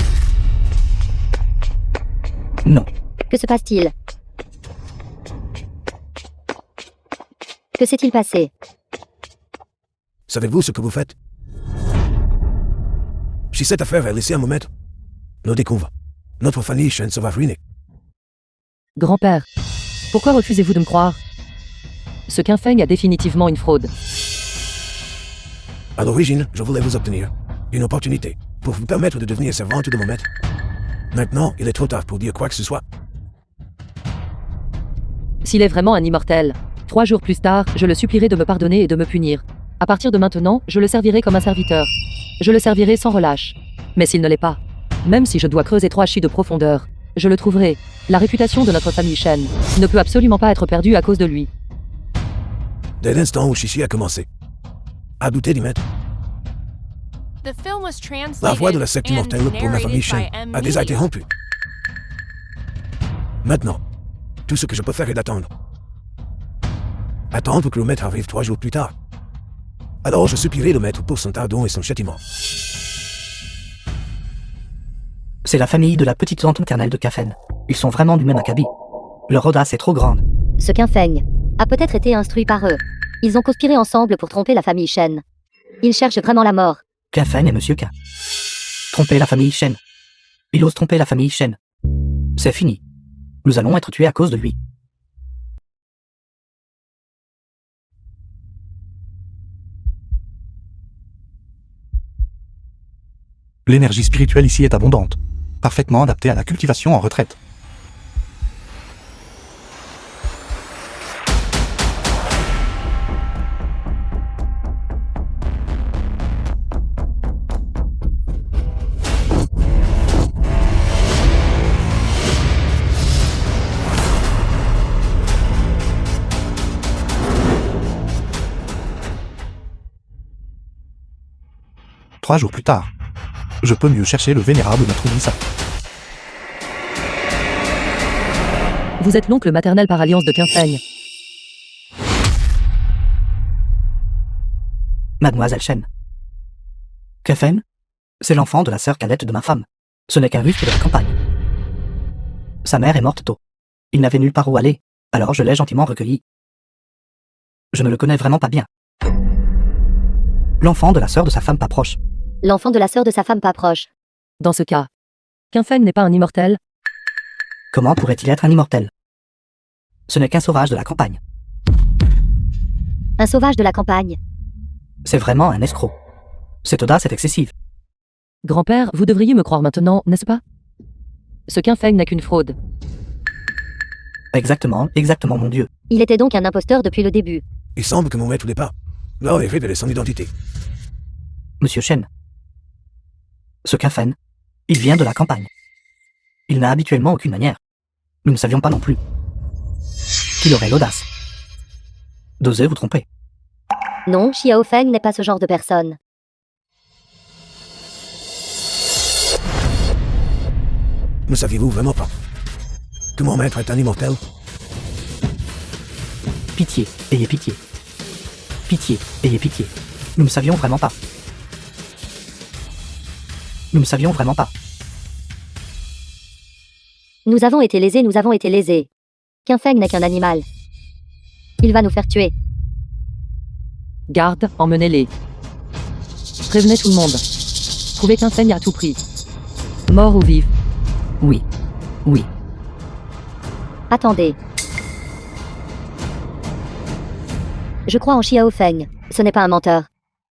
Non. Que se passe-t-il? Que s'est-il passé? Savez-vous ce que vous faites? Si cette affaire est laissée à mon maître, nous découvrons. Notre famille Shen se va ruiner. Grand-père, pourquoi refusez-vous de me croire? Ce Qinfeng a définitivement une fraude. À l'origine, je voulais vous obtenir une opportunité pour vous permettre de devenir servante de mon maître. Maintenant, il est trop tard pour dire quoi que ce soit. S'il est vraiment un immortel, 3 jours plus tard, je le supplierai de me pardonner et de me punir. À partir de maintenant, je le servirai comme un serviteur. Je le servirai sans relâche. Mais s'il ne l'est pas, même si je dois creuser 3 chi de profondeur, je le trouverai. La réputation de notre famille Shen ne peut absolument pas être perdue à cause de lui. Dès l'instant où Shishi a commencé à douter du maître, The film was translated la voix de la secte and immortelle pour ma famille narrated Shen by M. a déjà été Media. rompue. Maintenant, tout ce que je peux faire est d'attendre. Attendre que le maître arrive 3 jours plus tard. Alors je supplierai le maître pour son pardon et son châtiment. C'est la famille de la petite tante maternelle de Kafen. Ils sont vraiment du même acabit. Leur audace est trop grande. Ce Qinfeng a peut-être été instruit par eux. Ils ont conspiré ensemble pour tromper la famille Shen. Ils cherchent vraiment la mort. Kafen et Monsieur K. Tromper la famille Shen. Il ose tromper la famille Shen. C'est fini. Nous allons être tués à cause de lui. L'énergie spirituelle ici est abondante, parfaitement adaptée à la cultivation en retraite. Trois jours plus tard, je peux mieux chercher le vénérable maître Lisa. Vous êtes l'oncle maternel par alliance de Qinfeng. Mademoiselle Shen. Kafen, c'est l'enfant de la sœur cadette de ma femme. Ce n'est qu'un rustre de la campagne. Sa mère est morte tôt. Il n'avait nulle part où aller, alors je l'ai gentiment recueilli. Je ne le connais vraiment pas bien. L'enfant de la sœur de sa femme pas proche. L'enfant de la sœur de sa femme pas proche. Dans ce cas, Qinfeng n'est pas un immortel. Comment pourrait-il être un immortel? Ce n'est qu'un sauvage de la campagne. Un sauvage de la campagne. C'est vraiment un escroc. Cette audace est excessive. Grand-père, vous devriez me croire maintenant, n'est-ce pas? Ce Qinfeng n'est qu'une fraude. Exactement, mon Dieu. Il était donc un imposteur depuis le début. Il semble que mon maître n'est pas. Là, il révèle son identité. Monsieur Shen. Ce Kafen, il vient de la campagne. Il n'a habituellement aucune manière. Nous ne savions pas non plus qu'il aurait l'audace d'oser vous tromper. Non, Xiao Feng n'est pas ce genre de personne. Ne saviez-vous vraiment pas que mon maître est un immortel? Pitié, ayez pitié. Pitié, ayez pitié. Nous ne savions vraiment pas. Nous ne savions vraiment pas. Nous avons été lésés. Qinfeng n'est qu'un animal. Il va nous faire tuer. Garde, emmenez-les. Prévenez tout le monde. Trouvez Qinfeng à tout prix. Mort ou vif. Oui. Oui. Attendez. Je crois en Xiao Feng. Ce n'est pas un menteur.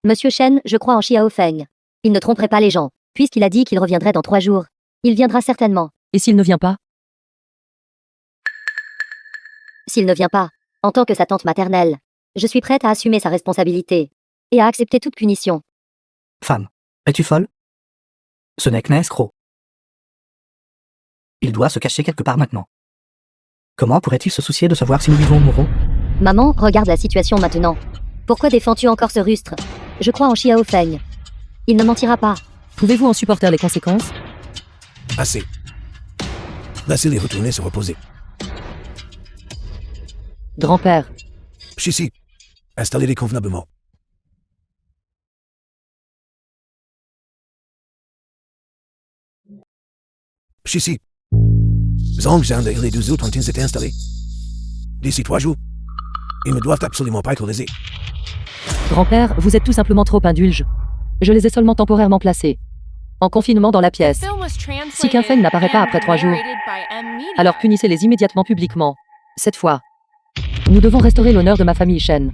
Monsieur Shen, je crois en Xiao Feng. Il ne tromperait pas les gens, puisqu'il a dit qu'il reviendrait dans 3 jours. Il viendra certainement. Et s'il ne vient pas? S'il ne vient pas, en tant que sa tante maternelle, je suis prête à assumer sa responsabilité et à accepter toute punition. Femme, es-tu folle? Ce n'est qu'un escroc. Il doit se cacher quelque part maintenant. Comment pourrait-il se soucier de savoir si nous vivons ou mourons? Maman, regarde la situation maintenant. Pourquoi défends-tu encore ce rustre? Je crois en Xiao Feng. Il ne mentira pas. Pouvez-vous en supporter les conséquences? Assez. Laissez-les retourner se reposer. Grand-père, Shishi, installez-les convenablement. Shishi, Zhang Zhang et les 2 autres ont-ils été installés? D'ici 3 jours. Ils ne doivent absolument pas être lésés. Grand-père, vous êtes tout simplement trop indulge. Je les ai seulement temporairement placés. En confinement dans la pièce. Si Qinfeng n'apparaît pas après 3 jours, alors punissez-les immédiatement publiquement. Cette fois. Nous devons restaurer l'honneur de ma famille Shen.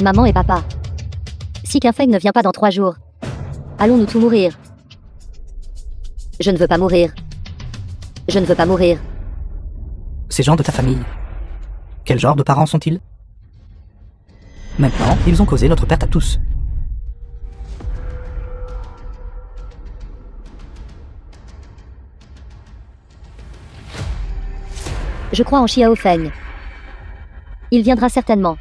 Maman et papa. Si Qinfeng ne vient pas dans 3 jours, allons-nous tous mourir? Je ne veux pas mourir. Je ne veux pas mourir. Ces gens de ta famille, quel genre de parents sont-ils? Maintenant, ils ont causé notre perte à tous. Je crois en Xiao Feng. Il viendra certainement.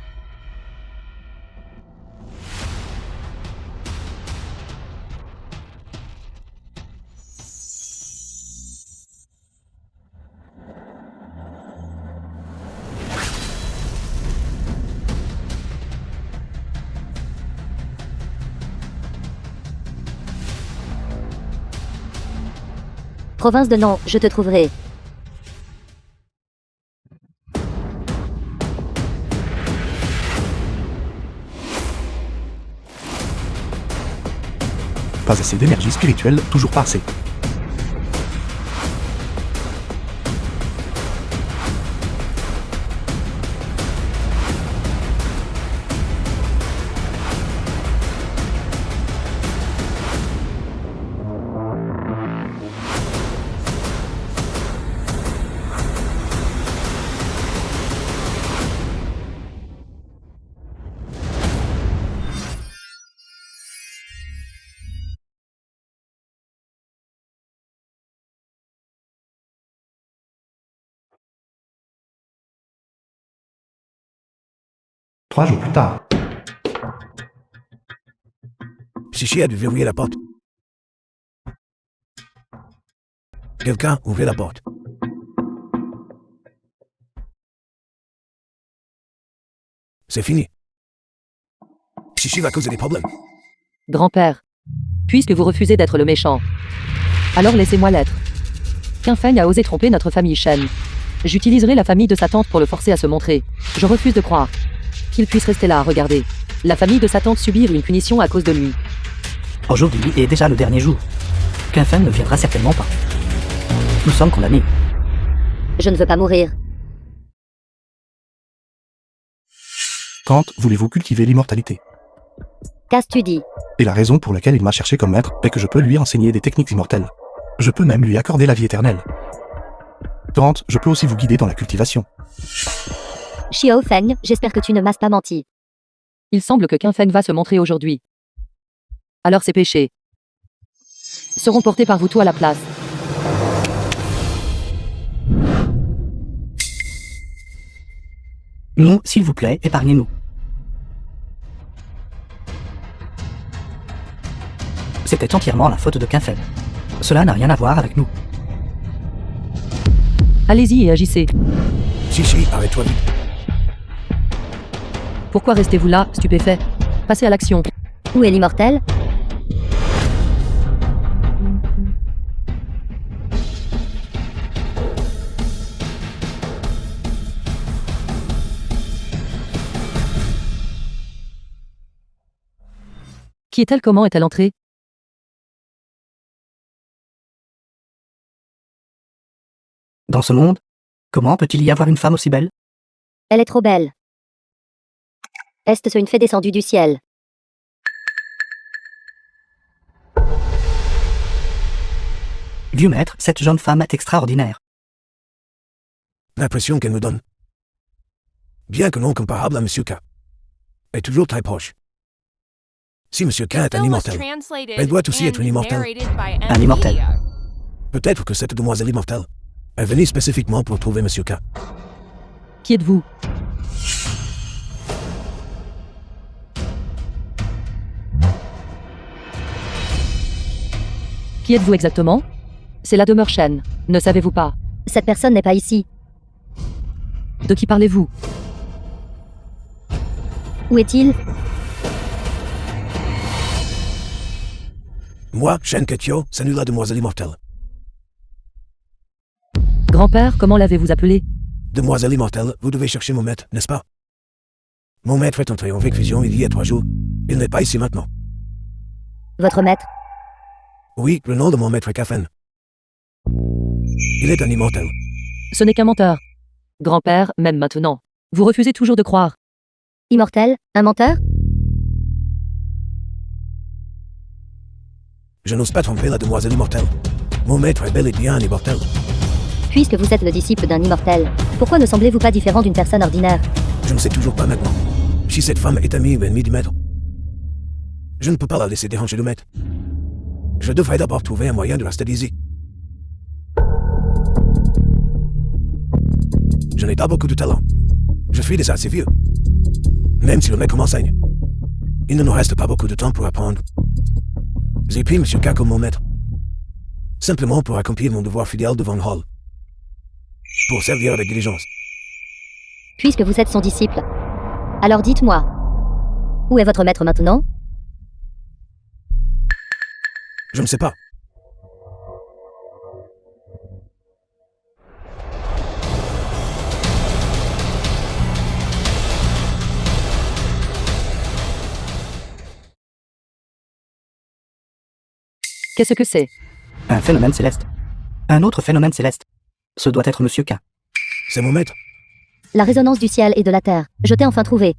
Province de Nan, je te trouverai. Pas assez d'énergie spirituelle, toujours pas assez. Trois jours plus tard. Chichi a dû verrouiller la porte. Quelqu'un ouvrait la porte. C'est fini. Chichi va causer des problèmes. Grand-père, puisque vous refusez d'être le méchant, alors laissez-moi l'être. Qinfeng a osé tromper notre famille Shen. J'utiliserai la famille de sa tante pour le forcer à se montrer. Je refuse de croire qu'il puisse rester là à regarder la famille de sa tante subir une punition à cause de lui. Aujourd'hui est déjà le dernier jour. Qinfeng ne viendra certainement pas. Nous sommes condamnés. Je ne veux pas mourir. Quand voulez-vous cultiver l'immortalité? Qu'as-tu dit? Et la raison pour laquelle il m'a cherché comme maître est que je peux lui enseigner des techniques immortelles. Je peux même lui accorder la vie éternelle. Tante, je peux aussi vous guider dans la cultivation. Xiao Feng, j'espère que tu ne m'as pas menti. Il semble que Qinfeng va se montrer aujourd'hui. Alors ses péchés seront portés par vous tous à la place. Nous, s'il vous plaît, épargnez-nous. C'était entièrement la faute de Qinfeng. Cela n'a rien à voir avec nous. Allez-y et agissez. Chichi, arrête-toi vite. Pourquoi restez-vous là, stupéfait? Passez à l'action. Où est l'immortel? Qui est-elle? Comment est-elle entrée? Dans ce monde, comment peut-il y avoir une femme aussi belle? Elle est trop belle. Est-ce une fée descendue du ciel? Vieux maître, cette jeune femme est extraordinaire. L'impression qu'elle nous donne, bien que non comparable à Monsieur K, est toujours très proche. Si Monsieur K est un immortel, elle doit aussi être une immortelle. Un immortel. Peut-être que cette demoiselle immortelle est venue spécifiquement pour trouver Monsieur K. Qui êtes-vous? Qui êtes-vous exactement? C'est la demeure Shen. Ne savez-vous pas? Cette personne n'est pas ici. De qui parlez-vous? Où est-il? Moi, Shen Ketio, c'est nous la demoiselle immortelle. Grand-père, comment l'avez-vous appelé? Demoiselle immortelle, vous devez chercher mon maître, n'est-ce pas? Mon maître est entré en réclusion il y a 3 jours. Il n'est pas ici maintenant. Votre maître? Oui, le nom de mon maître est Kafen. Il est un immortel. Ce n'est qu'un menteur. Grand-père, même maintenant. Vous refusez toujours de croire. Immortel? Un menteur? Je n'ose pas tromper la demoiselle immortelle. Mon maître est bel et bien un immortel. Puisque vous êtes le disciple d'un immortel, pourquoi ne semblez-vous pas différent d'une personne ordinaire? Je ne sais toujours pas maintenant. Si cette femme est amie ou ennemie du maître. Je ne peux pas la laisser déranger le maître. Je devrais d'abord trouver un moyen de la stabiliser. Je n'ai pas beaucoup de talent. Je suis déjà assez vieux. Même si le maître m'enseigne. Il ne nous reste pas beaucoup de temps pour apprendre. J'ai pris M. K comme mon maître. Simplement pour accomplir mon devoir fidèle devant le hall. Pour servir avec diligence. Puisque vous êtes son disciple. Alors dites-moi. Où est votre maître maintenant? Je ne sais pas. Qu'est-ce que c'est? Un phénomène céleste. Un autre phénomène céleste. Ce doit être Monsieur K. C'est mon maître. La résonance du ciel et de la terre. Je t'ai enfin trouvé.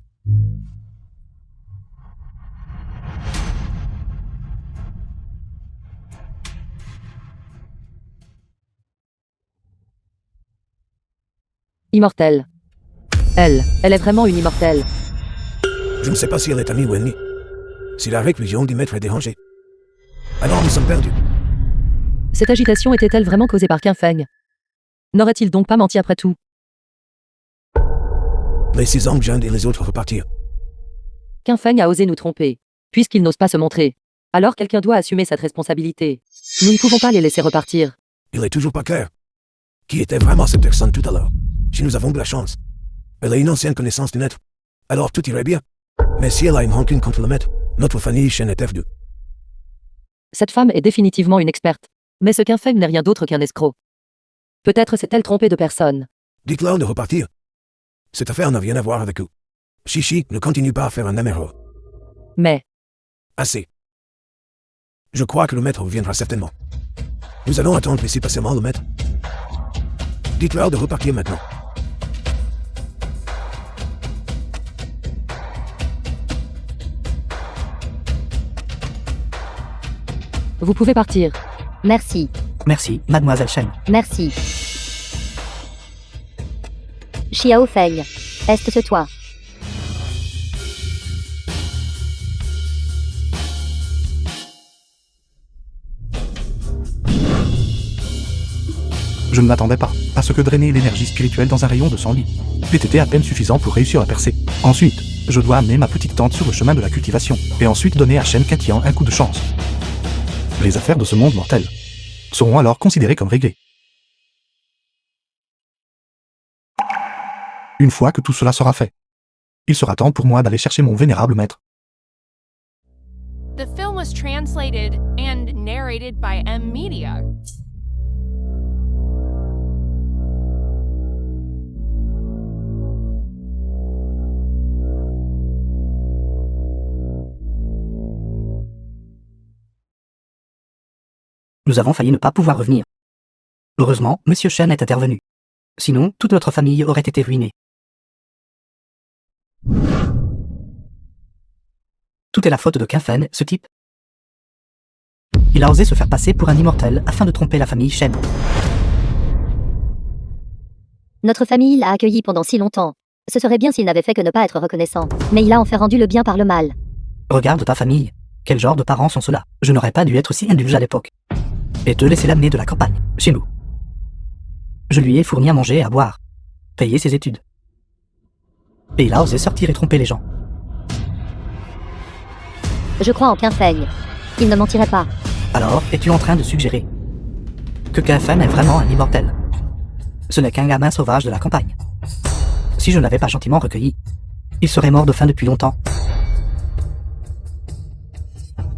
Immortelle. Elle est vraiment une immortelle. Je ne sais pas si elle est amie ou ennemie. Si la réclusion du maître est dérangée. Alors nous sommes perdus. Cette agitation était-elle vraiment causée par Qin Feng? N'aurait-il donc pas menti après tout? Les 6 hommes jeunes et les autres repartirent. Qin Feng a osé nous tromper. Puisqu'il n'ose pas se montrer. Alors quelqu'un doit assumer cette responsabilité. Nous ne pouvons pas les laisser repartir. Il est toujours pas clair. Qui était vraiment cette personne tout à l'heure? Si nous avons de la chance. Elle a une ancienne connaissance du maître. Alors tout irait bien. Mais si elle a une rancune contre le maître, notre famille Shen est F2. Cette femme est définitivement une experte. Mais ce Qin Feng n'est rien d'autre qu'un escroc. Peut-être s'est-elle trompée de personne. Dites-leur de repartir. Cette affaire n'a rien à voir avec eux. Chichi, ne continue pas à faire un même erreur. Mais, Assez. Je crois que le maître reviendra certainement. Nous allons attendre ici patiemment le maître. Dites-leur de repartir maintenant. vous pouvez partir. Merci. Merci, mademoiselle Shen. Merci. Xiao Feng. Est-ce toi? Je ne m'attendais pas à ce que drainer l'énergie spirituelle dans un rayon de 100 lits ait été à peine suffisant pour réussir à percer. Ensuite, je dois amener ma petite tante sur le chemin de la cultivation, et ensuite donner à Shen Katian un coup de chance. Les affaires de ce monde mortel seront alors considérées comme réglées. Une fois que tout cela sera fait, il sera temps pour moi d'aller chercher mon vénérable maître. The film was translated and narrated by M Media. Nous avons failli ne pas pouvoir revenir. Heureusement, Monsieur Shen est intervenu. Sinon, toute notre famille aurait été ruinée. Tout est la faute de Qin Feng, ce type. Il a osé se faire passer pour un immortel afin de tromper la famille Shen. Notre famille l'a accueilli pendant si longtemps. Ce serait bien s'il n'avait fait que ne pas être reconnaissant. Mais il a en fait rendu le bien par le mal. Regarde ta famille. Quel genre de parents sont ceux-là? Je n'aurais pas dû être si indulgent à l'époque. Et te laisser l'amener de la campagne, chez nous. Je lui ai fourni à manger et à boire. Payé ses études. Et il a osé sortir et tromper les gens. Je crois en Qin Feng. Il ne mentirait pas. Alors, es-tu en train de suggérer que Qin Feng est vraiment un immortel? Ce n'est qu'un gamin sauvage de la campagne. Si je ne l'avais pas gentiment recueilli, il serait mort de faim depuis longtemps.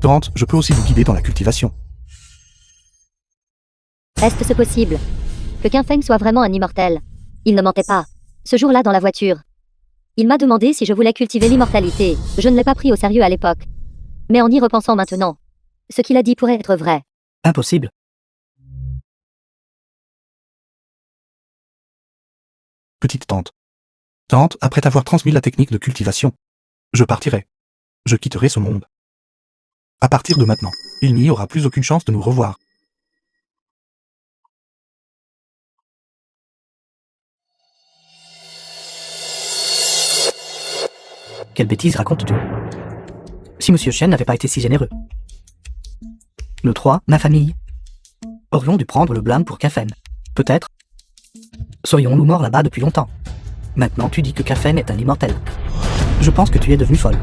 Tante, je peux aussi vous guider dans la cultivation. Est-ce possible que Qin Feng soit vraiment un immortel? Il ne mentait pas. Ce jour-là dans la voiture. Il m'a demandé si je voulais cultiver l'immortalité. Je ne l'ai pas pris au sérieux à l'époque. Mais en y repensant maintenant, ce qu'il a dit pourrait être vrai. Impossible. Petite tante. Tante, après t'avoir transmis la technique de cultivation, je partirai. Je quitterai ce monde. À partir de maintenant, il n'y aura plus aucune chance de nous revoir. Quelle bêtise racontes-tu? Si Monsieur Chen n'avait pas été si généreux. Nous trois, ma famille, aurions dû prendre le blâme pour Qin Feng. Peut-être serions-nous morts là-bas depuis longtemps. Maintenant tu dis que Qin Feng est un immortel. Je pense que tu es devenue folle.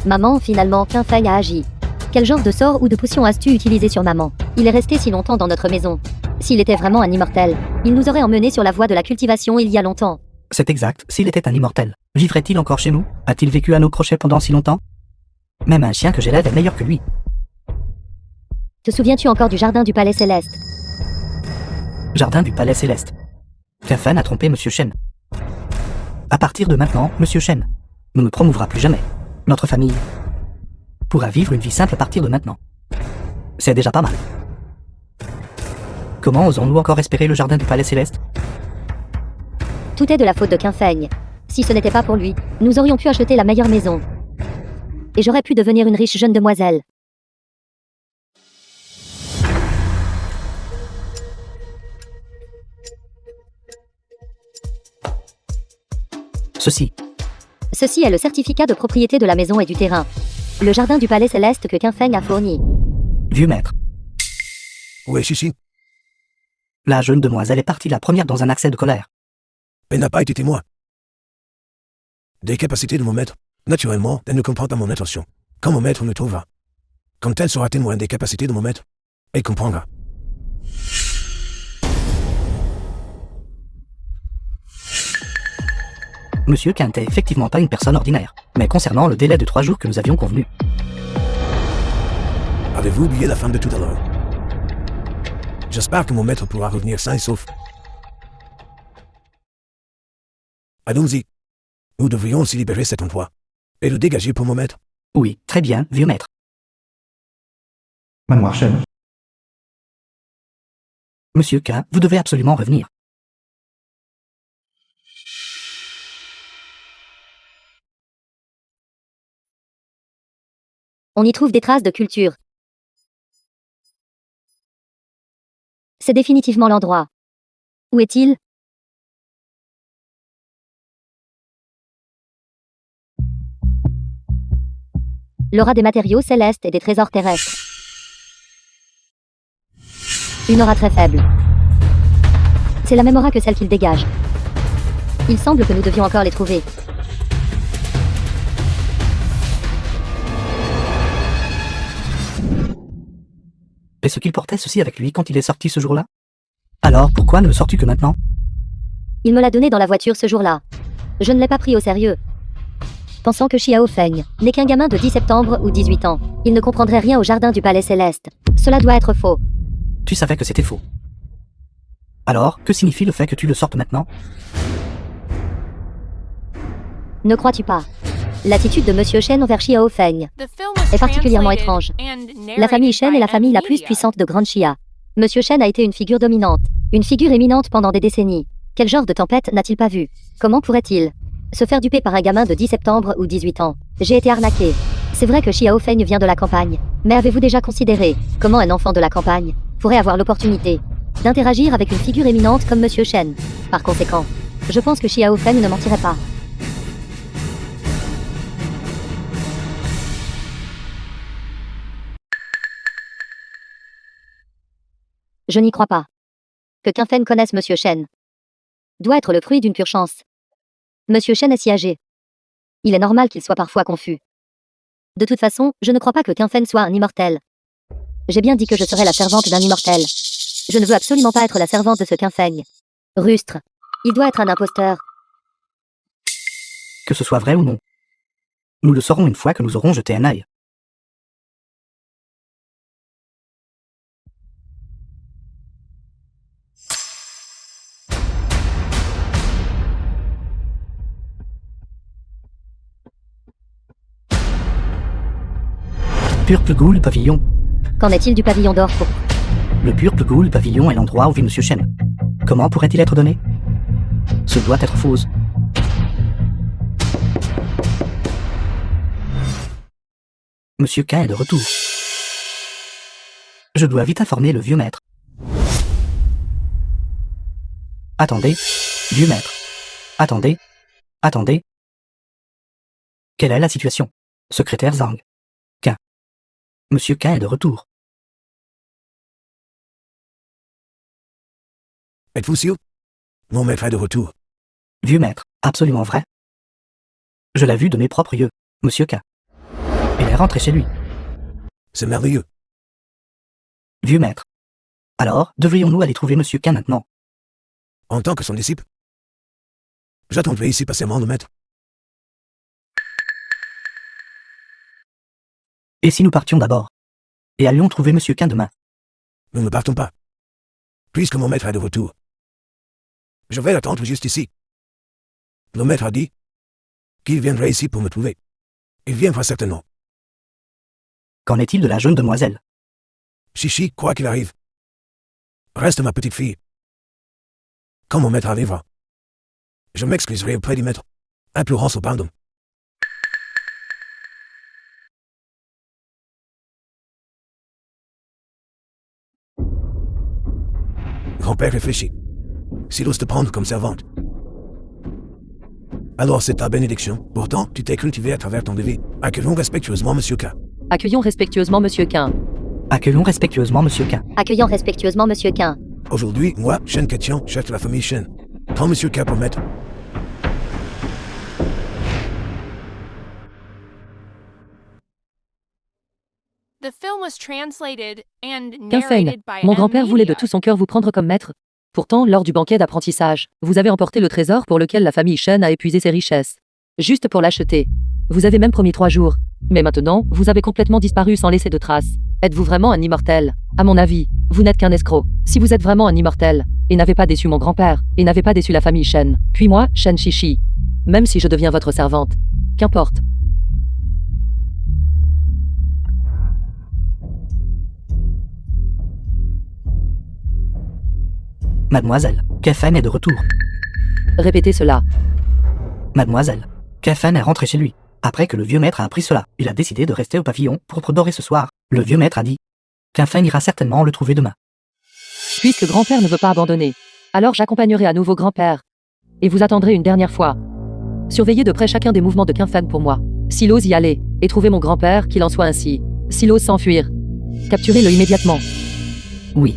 Maman, finalement, Qin Feng a agi. Quel genre de sort ou de potion as-tu utilisé sur maman? Il est resté si longtemps dans notre maison. S'il était vraiment un immortel, il nous aurait emmenés sur la voie de la cultivation il y a longtemps. C'est exact, s'il était un immortel, vivrait-il encore chez nous? A-t-il vécu à nos crochets pendant si longtemps? Même un chien que j'élève est meilleur que lui. Te souviens-tu encore du jardin du Palais Céleste? Jardin du Palais Céleste. Qin Feng a trompé Monsieur Chen. À partir de maintenant, Monsieur Chen ne nous promouvra plus jamais. Notre famille pourra vivre une vie simple à partir de maintenant. C'est déjà pas mal. Comment osons-nous encore espérer le jardin du Palais Céleste? Tout est de la faute de Qin Feng. Si ce n'était pas pour lui, nous aurions pu acheter la meilleure maison. Et j'aurais pu devenir une riche jeune demoiselle. Ceci est le certificat de propriété de la maison et du terrain. Le jardin du Palais Céleste que Qin Feng a fourni. Vieux maître, Où est Chichi? la jeune demoiselle est partie la première dans un accès de colère. Elle n'a pas été témoin. Des capacités de mon maître. Naturellement, elle ne comprend pas mon intention. Quand mon maître me trouvera. Quand elle sera témoin des capacités de mon maître, elle comprendra. Monsieur Qin n'était effectivement pas une personne ordinaire. Mais concernant le délai de 3 jours que nous avions convenu, Avez-vous oublié la femme de tout à l'heure? J'espère que mon maître pourra revenir sain et sauf. Allons-y. Nous devrions aussi libérer cet endroit. Et le dégager pour mon maître. oui, très bien, vieux maître. Manoir Chen. Monsieur Qin, vous devez absolument revenir. On y trouve des traces de culture. C'est définitivement l'endroit. Où est-il? L'aura des matériaux célestes et des trésors terrestres. Une aura très faible. C'est la même aura que celle qu'il dégage. Il semble que nous devions encore les trouver. Est-ce qu'il portait ceci avec lui quand il est sorti ce jour-là? Alors pourquoi ne le sors-tu que maintenant? Il me l'a donné dans la voiture ce jour-là. Je ne l'ai pas pris au sérieux. Pensant que Xiao Feng n'est qu'un gamin de 10 septembre ou 18 ans, il ne comprendrait rien au jardin du Palais Céleste. Cela doit être faux. Tu savais que c'était faux. Alors, que signifie le fait que tu le sortes maintenant? Ne crois-tu pas? L'attitude de Monsieur Chen envers Xiao Feng The film was est particulièrement translated étrange. and La famille narrated Chen by est la famille la plus Media. puissante de Grande Xia. Monsieur Chen a été une figure dominante, une figure éminente pendant des décennies. Quel genre de tempête n'a-t-il pas vu? Comment pourrait-il se faire duper par un gamin de 10 septembre ou 18 ans? J'ai été arnaqué. C'est vrai que Xiao Feng vient de la campagne. Mais avez-vous déjà considéré comment un enfant de la campagne pourrait avoir l'opportunité d'interagir avec une figure éminente comme Monsieur Chen? Par conséquent, je pense que Xiao Feng ne mentirait pas. Je n'y crois pas. Que Qin Feng connaisse Monsieur Chen doit être le fruit d'une pure chance. Monsieur Chen est si âgé. Il est normal qu'il soit parfois confus. De toute façon, je ne crois pas que Qin Feng soit un immortel. J'ai bien dit que je serais la servante d'un immortel. Je ne veux absolument pas être la servante de ce Qin Feng. Rustre. Il doit être un imposteur. Que ce soit vrai ou non. Nous le saurons une fois que nous aurons jeté un œil. Purple Ghoul Pavillon. Qu'en est-il du pavillon d'or pourpre? Le Purple Ghoul Pavillon est l'endroit où vit Monsieur Chen. Comment pourrait-il être donné? Ce doit être faux. Monsieur K est de retour. Je dois vite informer le vieux maître. Attendez, vieux maître. Attendez, attendez. Quelle est la situation? Secrétaire Zhang. K. Monsieur K est de retour. Êtes-vous sûr? Mon maître est de retour. Vieux maître, absolument vrai. Je l'ai vu de mes propres yeux, Monsieur K. Il est rentré chez lui. C'est merveilleux. Vieux maître. Alors, devrions-nous aller trouver Monsieur K maintenant? En tant que son disciple, j'attendrai ici patiemment le maître. Et si nous partions d'abord? Et allions trouver Monsieur K demain? Nous ne partons pas. Puisque mon maître est de retour, je vais l'attendre juste ici. Le maître a dit qu'il viendrait ici pour me trouver. Il viendra certainement. Qu'en est-il de la jeune demoiselle? Chichi, quoi qu'il arrive, reste ma petite fille. Quand mon maître arrivera, je m'excuserai auprès du maître, implorant son pardon. Grand-père réfléchit. S'il ose te prendre comme servante, alors c'est ta bénédiction. Pourtant, tu t'es cultivé à travers ton devis. Accueillons respectueusement Monsieur K. Accueillons respectueusement Monsieur Quin. Accueillons respectueusement Monsieur K. Accueillant respectueusement Monsieur Quin. Aujourd'hui, moi, Shen Ketchian, chef de la famille Shen, prends Monsieur K pour maître. The film was translated and Quin Feng, narrated by mon M. grand-père voulait de Media. tout son cœur vous prendre comme maître. Pourtant, lors du banquet d'apprentissage, vous avez emporté le trésor pour lequel la famille Shen a épuisé ses richesses. Juste pour l'acheter. Vous avez même promis 3 jours. Mais maintenant, vous avez complètement disparu sans laisser de traces. Êtes-vous vraiment un immortel? À mon avis, vous n'êtes qu'un escroc. Si vous êtes vraiment un immortel, et n'avez pas déçu mon grand-père, et n'avez pas déçu la famille Shen, puis moi, Shen Shishi. Même si je deviens votre servante. Qu'importe. Mademoiselle, Kefen est de retour. Répétez cela. Mademoiselle, Kefen est rentré chez lui. Après que le vieux maître a appris cela, il a décidé de rester au pavillon pour dorer ce soir. Le vieux maître a dit qu'Kefen ira certainement le trouver demain. Puisque grand-père ne veut pas abandonner, alors j'accompagnerai à nouveau grand-père. Et vous attendrez une dernière fois. Surveillez de près chacun des mouvements de Quin Feng pour moi. S'il ose y aller, et trouver mon grand-père, qu'il en soit ainsi. S'il ose s'enfuir, capturez-le immédiatement. Oui,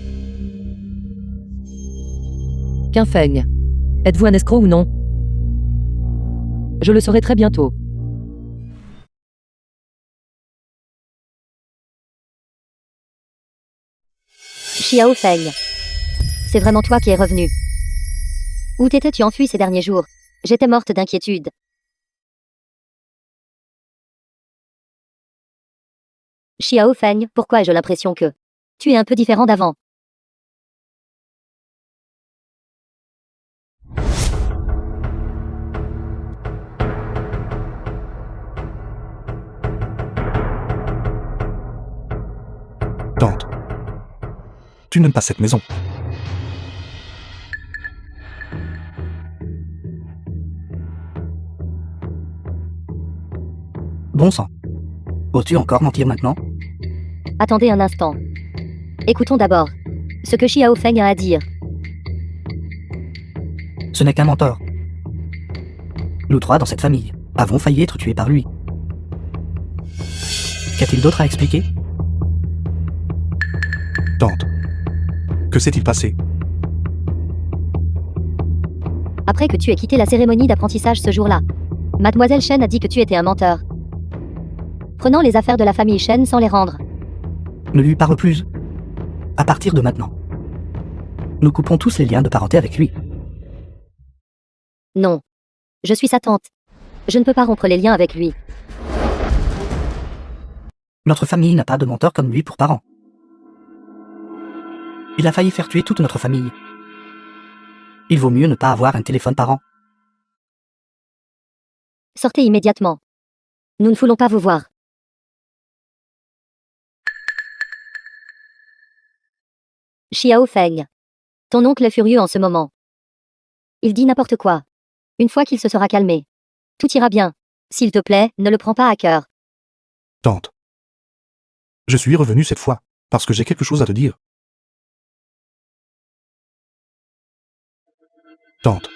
Quin Feng, êtes-vous un escroc ou non? Je le saurai très bientôt. Xiao Feng. C'est vraiment toi qui es revenu. Où t'étais-tu enfui ces derniers jours? J'étais morte d'inquiétude. Xiao Feng, pourquoi ai-je l'impression que tu es un peu différent d'avant? Tante. Tu n'aimes pas cette maison. bon sang. Oses-tu encore mentir maintenant? Attendez un instant. Écoutons d'abord ce que Xiao Feng a à dire. Ce n'est qu'un mentor. Nous 3 dans cette famille avons failli être tués par lui. Qu'a-t-il d'autre à expliquer? Tante. Que s'est-il passé? Après que tu aies quitté la cérémonie d'apprentissage ce jour-là, Mademoiselle Shen a dit que tu étais un menteur. Prenant les affaires de la famille Shen sans les rendre. Ne lui parle plus. À partir de maintenant. Nous coupons tous les liens de parenté avec lui. Non. Je suis sa tante. Je ne peux pas rompre les liens avec lui. Notre famille n'a pas de mentor comme lui pour parent. Il a failli faire tuer toute notre famille. Il vaut mieux ne pas avoir un téléphone par an. Sortez immédiatement. Nous ne voulons pas vous voir. Xiao Feng. Ton oncle est furieux en ce moment. Il dit n'importe quoi. Une fois qu'il se sera calmé, tout ira bien. S'il te plaît, ne le prends pas à cœur. Tante. Je suis revenu cette fois, parce que j'ai quelque chose à te dire. Tante.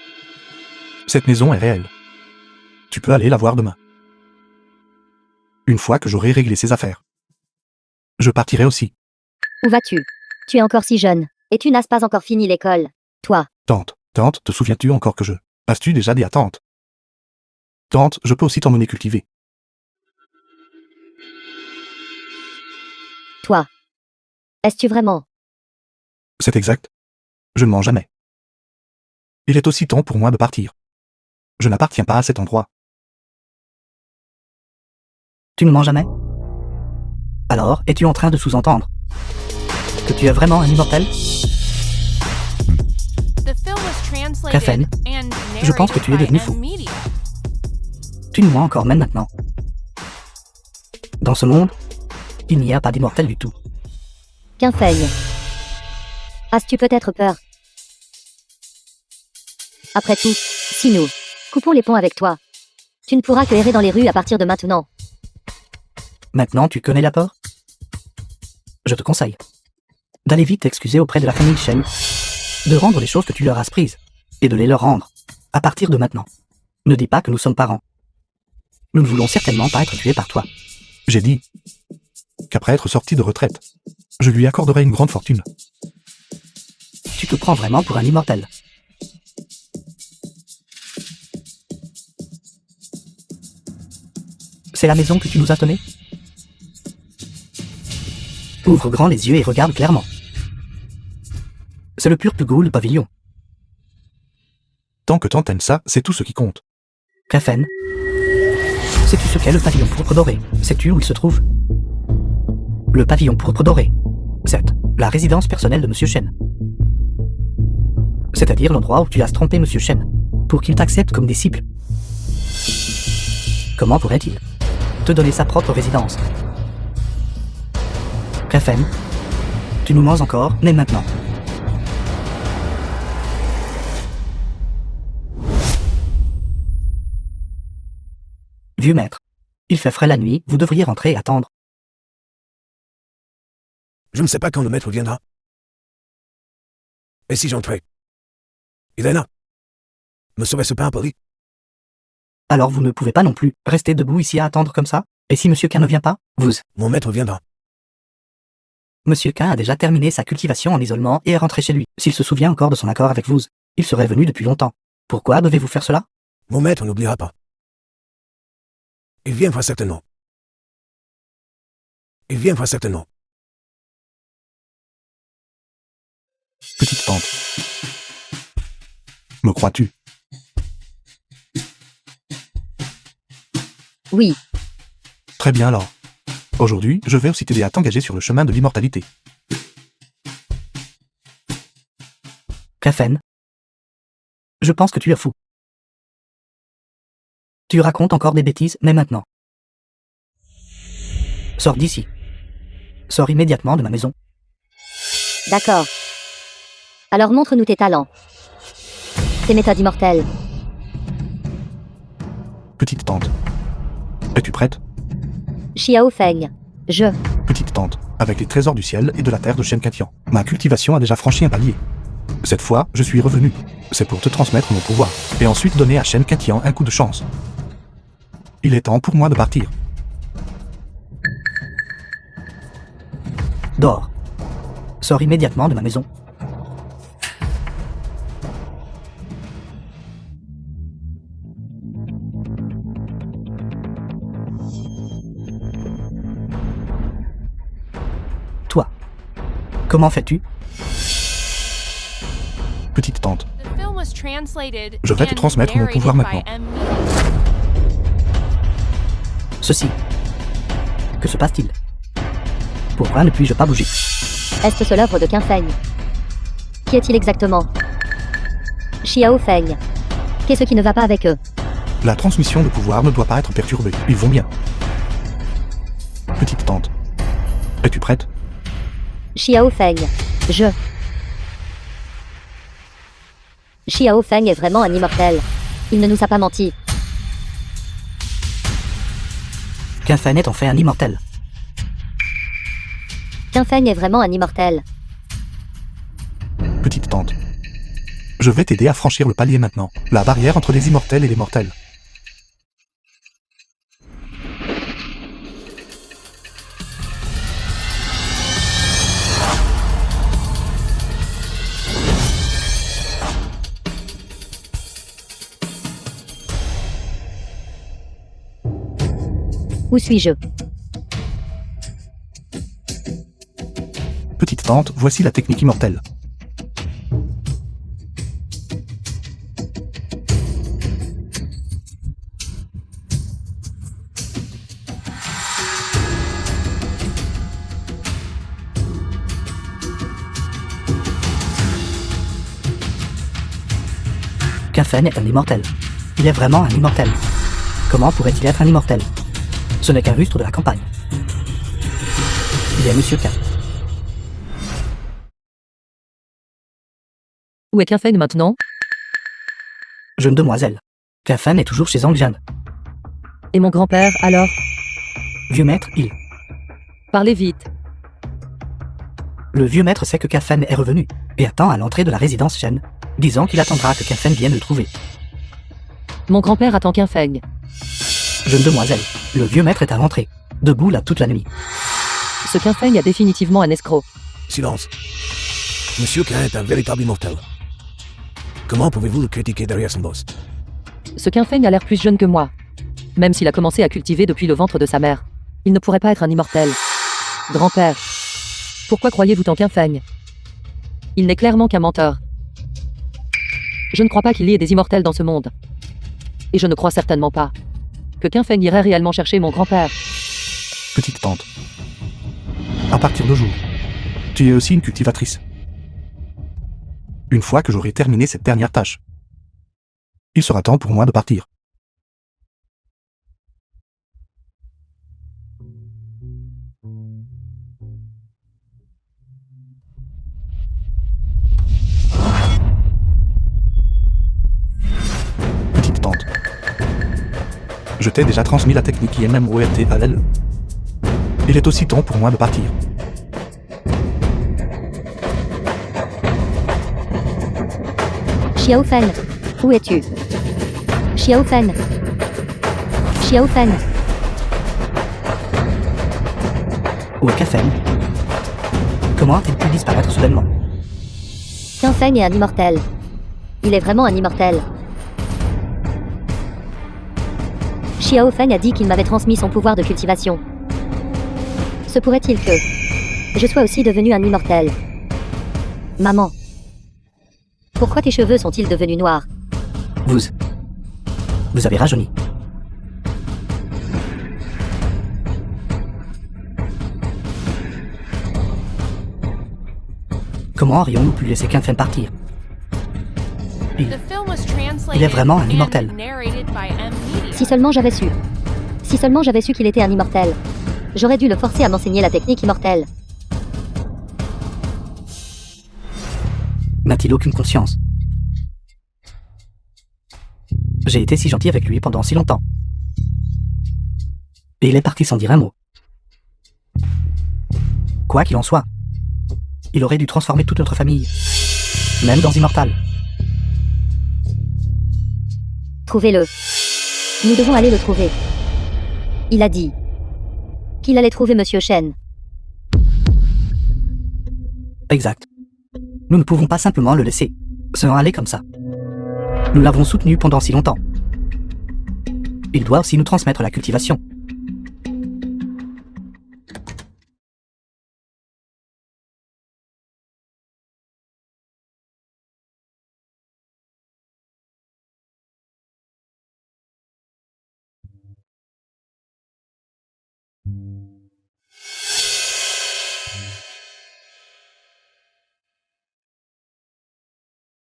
Cette maison est réelle. Tu peux aller la voir demain. Une fois que j'aurai réglé ses affaires. Je partirai aussi. Où vas-tu? Tu es encore si jeune, et tu n'as pas encore fini l'école. Toi, Tante, te souviens-tu encore que je... As-tu déjà dit à tante? Tante, je peux aussi t'emmener cultiver. toi. Est-ce-tu vraiment? C'est exact. Je ne mens jamais. Il est aussi temps pour moi de partir. Je n'appartiens pas à cet endroit. Tu ne mens jamais? Alors, es-tu en train de sous-entendre que tu es vraiment un immortel? The film was translated Kafen, and je pense que tu es narrated devenu by fou. M-Media. Tu nous mens encore même maintenant. Dans ce monde, il n'y a pas d'immortel du tout. Qu'un feigne. As-tu peut-être peur? Après tout, si nous coupons les ponts avec toi, tu ne pourras que errer dans les rues à partir de maintenant. Maintenant, tu connais la peur? Je te conseille d'aller vite t'excuser auprès de la famille Shen, de rendre les choses que tu leur as prises, et de les leur rendre, à partir de maintenant. Ne dis pas que nous sommes parents. Nous ne voulons certainement pas être tués par toi. J'ai dit qu'après être sorti de retraite, je lui accorderai une grande fortune. Tu te prends vraiment pour un immortel. C'est la maison que tu nous as donnée? Ouvre grand les yeux et regarde clairement. C'est le pur Pugou, le pavillon. Tant que tante aime ça, c'est tout ce qui compte. Kafen. Sais-tu ce qu'est le pavillon pourpre doré? Sais-tu où il se trouve? Le pavillon pourpre doré. C'est la résidence personnelle de Monsieur Shen. C'est-à-dire l'endroit où tu as trompé Monsieur Shen, pour qu'il t'accepte comme disciple. Comment pourrait-il te donner sa propre résidence? Kafen, tu nous mens encore, mais maintenant. Vieux maître, il fait frais la nuit, vous devriez rentrer et attendre. Je ne sais pas quand le maître viendra. Et si j'entrais? Elena, me serait-ce pas impoli? Alors vous ne pouvez pas non plus rester debout ici à attendre comme ça? Et si Monsieur K ne vient pas, vous... Mon maître viendra. Monsieur K a déjà terminé sa cultivation en isolement et est rentré chez lui. S'il se souvient encore de son accord avec vous, il serait venu depuis longtemps. Pourquoi devez-vous faire cela? Mon maître n'oubliera pas. Il viendra certainement. Il viendra certainement. Petite tante. Me crois-tu? Oui, Très bien alors. Aujourd'hui, je vais aussi t'aider à t'engager sur le chemin de l'immortalité. Kafen, je pense que tu es fou. Tu racontes encore des bêtises, mais maintenant. Sors d'ici. Sors immédiatement de ma maison. d'accord. Alors montre-nous tes talents. Tes méthodes immortelles. Petite tante. Es-tu prête? Xiao Feng. Je. Petite tante, avec les trésors du ciel et de la terre de Shen Katian, ma cultivation a déjà franchi un palier. Cette fois, je suis revenu. C'est pour te transmettre mon pouvoir, et ensuite donner à Shen Katian un coup de chance. Il est temps pour moi de partir. Dors. Sors immédiatement de ma maison. Toi, comment fais-tu? Petite tante, The film was translated Je vais te and transmettre mon pouvoir narrated by maintenant. M-Media. Ceci. Que se passe-t-il? Pourquoi ne puis-je pas bouger? Est-ce l'œuvre de Qin Feng? Qui est-il exactement? Xiao Feng. Qu'est-ce qui ne va pas avec eux? la transmission de pouvoir ne doit pas être perturbée. Ils vont bien. Petite tante, es-tu prête? Xiao Feng. Je. Xiao Feng est vraiment un immortel. Il ne nous a pas menti. Qu'un Fen est en fait un immortel. Qin Feng est vraiment un immortel. Petite tante. Je vais t'aider à franchir le palier maintenant. La barrière entre les immortels et les mortels. Où suis-je? Petite tante, voici la technique immortelle. Qu'un Fen est un immortel. Il est vraiment un immortel. Comment pourrait-il être un immortel? Ce n'est qu'un rustre de la campagne. Il est Monsieur K. Où est Qin Feng maintenant? Jeune demoiselle. Qu'un Fen est toujours chez Zhang Jian. Et mon grand-père, alors? Vieux maître, il. Parlez vite. Le vieux maître sait que Qu'un Fen est revenu et attend à l'entrée de la résidence Shen, disant qu'il attendra que Qu'un Fen vienne le trouver. Mon grand-père attend Qin Feng. Jeune demoiselle, le vieux maître est à l'entrée, debout là toute la nuit. Ce Qin Feng est définitivement un escroc. Silence. Monsieur K est un véritable immortel. Comment pouvez-vous le critiquer derrière son boss? Ce Qin Feng a l'air plus jeune que moi. Même s'il a commencé à cultiver depuis le ventre de sa mère. Il ne pourrait pas être un immortel. Grand-père. Pourquoi croyez-vous tant Qin Feng? Il n'est clairement qu'un menteur. Je ne crois pas qu'il y ait des immortels dans ce monde. Et je ne crois certainement pas que Qin Feng irait réellement chercher mon grand-père. Petite tante. À partir de jour, tu es aussi une cultivatrice. Une fois que j'aurai terminé cette dernière tâche, il sera temps pour moi de partir. Petite tante. Je t'ai déjà transmis la technique IMMORTALL. Il est aussi temps pour moi de partir. Xiao Feng, où es-tu? Xiao Feng. Xiao Feng. Où est Qu'un Fen? Comment a-t-il pu disparaître soudainement? Qin Feng est un immortel. Il est vraiment un immortel. Xiao Feng a dit qu'il m'avait transmis son pouvoir de cultivation. Se pourrait-il que je sois aussi devenu un immortel? Maman. Pourquoi tes cheveux sont-ils devenus noirs? Vous avez rajeuni. Comment aurions-nous pu laisser Qu'un Fen partir? Il est vraiment un immortel. Si seulement j'avais su. Si seulement j'avais su qu'il était un immortel. J'aurais dû le forcer à m'enseigner la technique immortelle. N'a-t-il aucune conscience? J'ai été si gentil avec lui pendant si longtemps. Et il est parti sans dire un mot. Quoi qu'il en soit, il aurait dû transformer toute notre famille, même dans Immortal. Trouvez-le. Nous devons aller le trouver. Il a dit qu'il allait trouver Monsieur Shen. Exact. Nous ne pouvons pas simplement le laisser s'en aller comme ça. Nous l'avons soutenu pendant si longtemps. Il doit aussi nous transmettre la cultivation.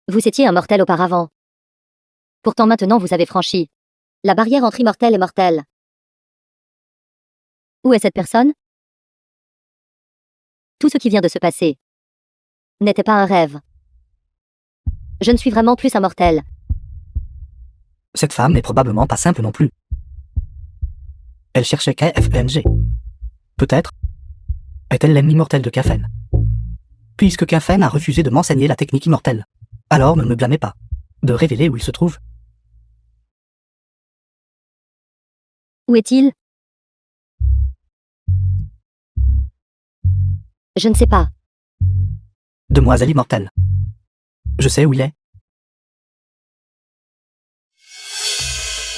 Vous étiez un mortel auparavant. Pourtant maintenant vous avez franchi la barrière entre immortel et mortel. Où est cette personne? Tout ce qui vient de se passer n'était pas un rêve. Je ne suis vraiment plus un mortel. Cette femme n'est probablement pas simple non plus. Elle cherchait KFNG. Peut-être est-elle l'ennemi mortel de Kafen. Puisque Kafen a refusé de m'enseigner la technique immortelle. Alors ne me blâmez pas de révéler où il se trouve. Où est-il? Je ne sais pas. Demoiselle immortelle. Je sais où il est.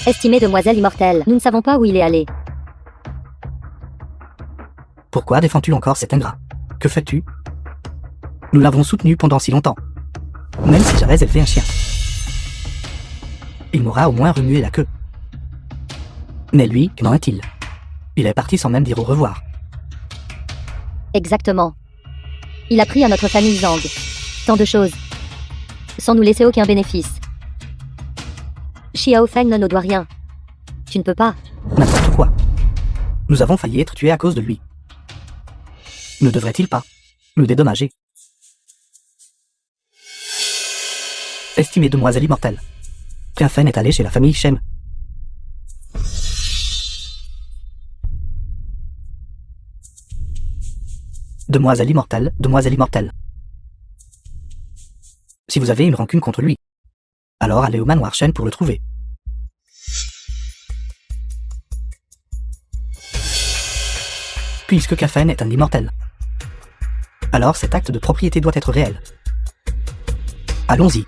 Estimée demoiselle immortelle, nous ne savons pas où il est allé. Pourquoi défends-tu encore cet ingrat? Que fais-tu? Nous l'avons soutenu pendant si longtemps. Même si j'avais élevé un chien. Il m'aura au moins remué la queue. Mais lui, qu'en est-il? Il est parti sans même dire au revoir. Exactement. Il a pris à notre famille Zhang. Tant de choses. Sans nous laisser aucun bénéfice. Xiao Feng ne nous doit rien. Tu ne peux pas. N'importe quoi. Nous avons failli être tués à cause de lui. Ne devrait-il pas nous dédommager? Estimée demoiselle immortelle. Kafen est allé chez la famille Shem. Demoiselle immortelle, demoiselle immortelle. Si vous avez une rancune contre lui, alors allez au manoir Shen pour le trouver. Puisque Kafen est un immortel, alors cet acte de propriété doit être réel. Allons-y.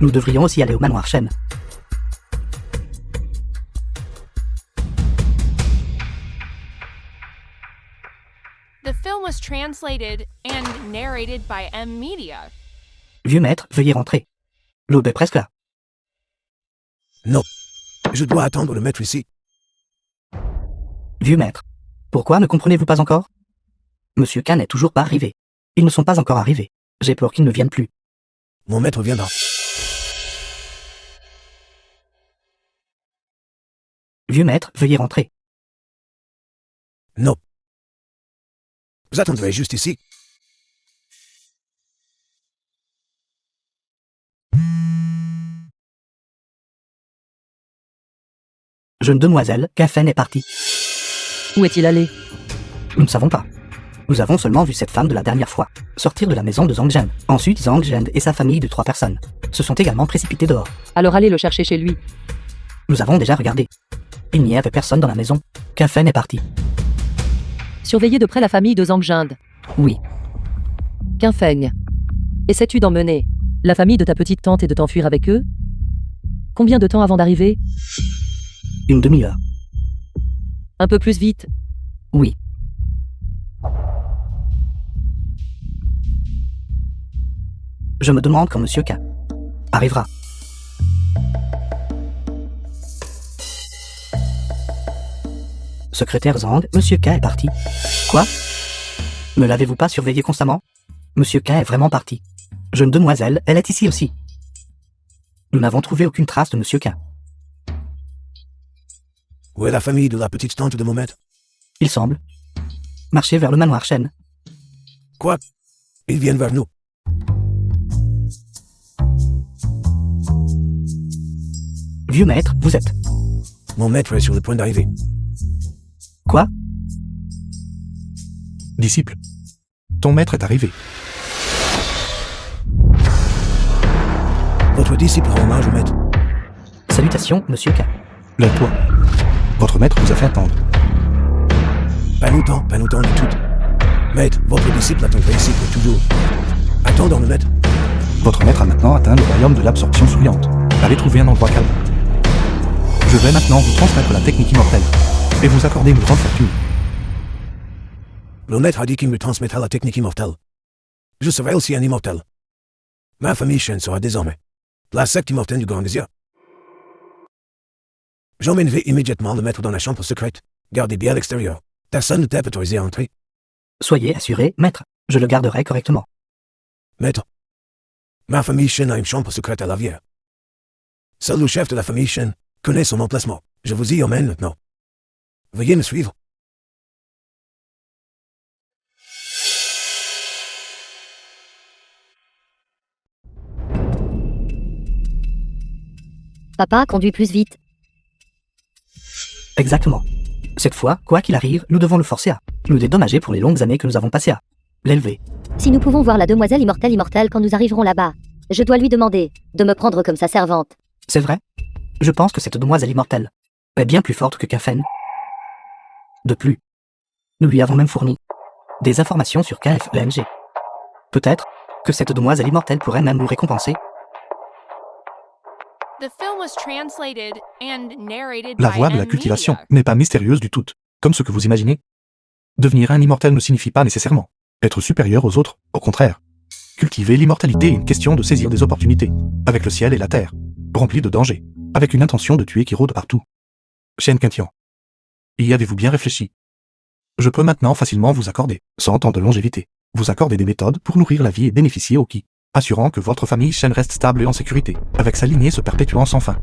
Nous devrions aussi aller au manoir Shen. The film was translated and narrated by M Media. Vieux maître, veuillez rentrer. L'aube est presque là. Non. Je dois attendre le maître ici. Vieux maître, pourquoi ne comprenez-vous pas encore? Monsieur Khan n'est toujours pas arrivé. Ils ne sont pas encore arrivés. J'ai peur qu'ils ne viennent plus. Mon maître viendra. Vieux maître, veuillez rentrer. Non. Vous attendrez juste ici. Jeune demoiselle, Kafen est partie. Où est-il allé? Nous ne savons pas. Nous avons seulement vu cette femme de la dernière fois sortir de la maison de Zhang Zhen. Ensuite, Zhang Zhen et sa famille de 3 personnes se sont également précipités dehors. Alors allez le chercher chez lui. Nous avons déjà regardé. Il n'y avait personne dans la maison. Kafen est parti. Surveillez de près la famille de Zhang Jind. Oui. Qinfeng. Essaies-tu d'emmener la famille de ta petite tante et de t'enfuir avec eux? Combien de temps avant d'arriver? Une demi-heure. Un peu plus vite. Oui. Je me demande quand Monsieur K arrivera. Secrétaire Zhang, Monsieur K est parti. Quoi? Ne l'avez-vous pas surveillé constamment? Monsieur K est vraiment parti. Jeune demoiselle, elle est ici aussi. Nous n'avons trouvé aucune trace de Monsieur K. Où est la famille de la petite tante de mon maître? Il semble marcher vers le manoir Shen. Quoi? Ils viennent vers nous. Vieux maître, vous êtes... Mon maître est sur le point d'arriver. Quoi? Disciple. Ton maître est arrivé. Votre disciple rend hommage au maître. Salutations, Monsieur K. Lève-toi. Votre maître vous a fait attendre. Pas longtemps du tout. Maître, votre disciple attendrait ici pour toujours. Attendons le maître. Votre maître a maintenant atteint le royaume de l'absorption souillante. Allez trouver un endroit calme. Je vais maintenant vous transmettre la technique immortelle et vous accorder une grande fortune. Le maître a dit qu'il me transmettra la technique immortelle. Je serai aussi un immortel. Ma famille Shen sera désormais la secte immortelle du Grand Désir. J'emmènerai immédiatement le maître dans la chambre secrète. Gardez bien l'extérieur. Personne ne t'est autorisé à entrer. Soyez assuré, maître. Je le garderai correctement. Maître, ma famille Shen a une chambre secrète à Lavière. Seul le chef de la famille Shen connaît son emplacement. Je vous y emmène maintenant. Veuillez me suivre. Papa, conduis plus vite. Exactement. Cette fois, quoi qu'il arrive, nous devons le forcer à nous dédommager pour les longues années que nous avons passées à l'élever. Si nous pouvons voir la demoiselle immortelle quand nous arriverons là-bas, je dois lui demander de me prendre comme sa servante. C'est vrai? Je pense que cette demoiselle immortelle est bien plus forte que Kafen. De plus, nous lui avons même fourni des informations sur KFLNG. Peut-être que cette demoiselle immortelle pourrait même nous récompenser. The film was translated and narrated La by voie de la M cultivation Media. n'est pas mystérieuse du tout, comme ce que vous imaginez. Devenir un immortel ne signifie pas nécessairement être supérieur aux autres, au contraire. Cultiver l'immortalité est une question de saisir des opportunités, avec le ciel et la terre, remplis de dangers, avec une intention de tuer qui rôde partout. Shen Quintian. Y avez-vous bien réfléchi? Je peux maintenant facilement vous accorder, sans temps de longévité, vous accorder des méthodes pour nourrir la vie et bénéficier au qui, assurant que votre famille Shen reste stable et en sécurité, avec sa lignée se perpétuant sans fin.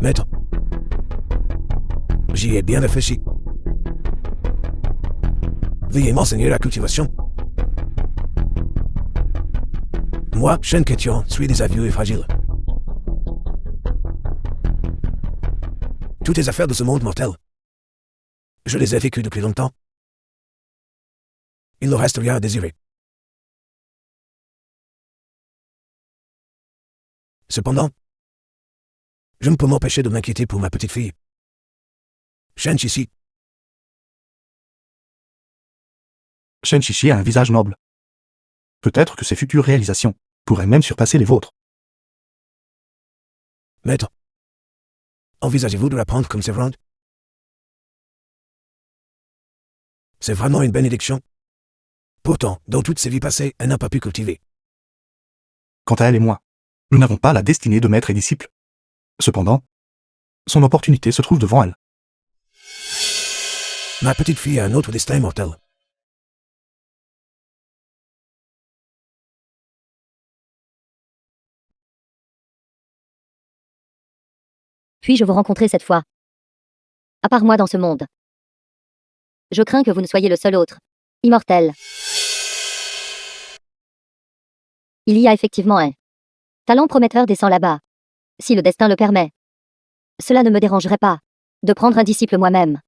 Maître, j'y ai bien réfléchi. Veuillez m'enseigner la cultivation. Moi, Shen Quintian, suis désavoué et fragile. Toutes les affaires de ce monde mortel, je les ai vécues depuis longtemps. Il ne reste rien à désirer. Cependant, je ne peux m'empêcher de m'inquiéter pour ma petite fille. Shen Chichi, Shen Chichi a un visage noble. Peut-être que ses futures réalisations pourraient même surpasser les vôtres. maître, envisagez-vous de la prendre comme servante? C'est vraiment une bénédiction. Pourtant, dans toutes ses vies passées, elle n'a pas pu cultiver. Quant à elle et moi, nous n'avons pas la destinée de maître et disciple. Cependant, son opportunité se trouve devant elle. Ma petite fille a un autre destin immortel. Puis-je vous rencontrer cette fois? À part moi dans ce monde. Je crains que vous ne soyez le seul autre. Immortel. Il y a effectivement un talent prometteur descend là-bas. Si le destin le permet. Cela ne me dérangerait pas de prendre un disciple moi-même.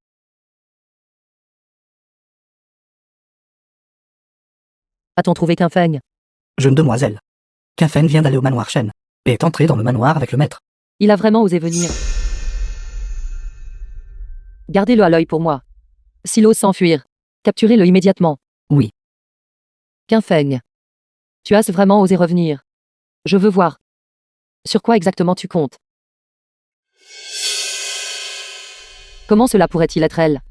A-t-on trouvé qu'un feigne? Jeune demoiselle. Kafen vient d'aller au manoir Shen et est entré dans le manoir avec le maître. Il a vraiment osé venir. Gardez-le à l'œil pour moi. S'il ose s'enfuir, capturez-le immédiatement. Oui. Qu'un feigne. Tu as vraiment osé revenir. Je veux voir. Sur quoi exactement tu comptes? Comment cela pourrait-il être elle?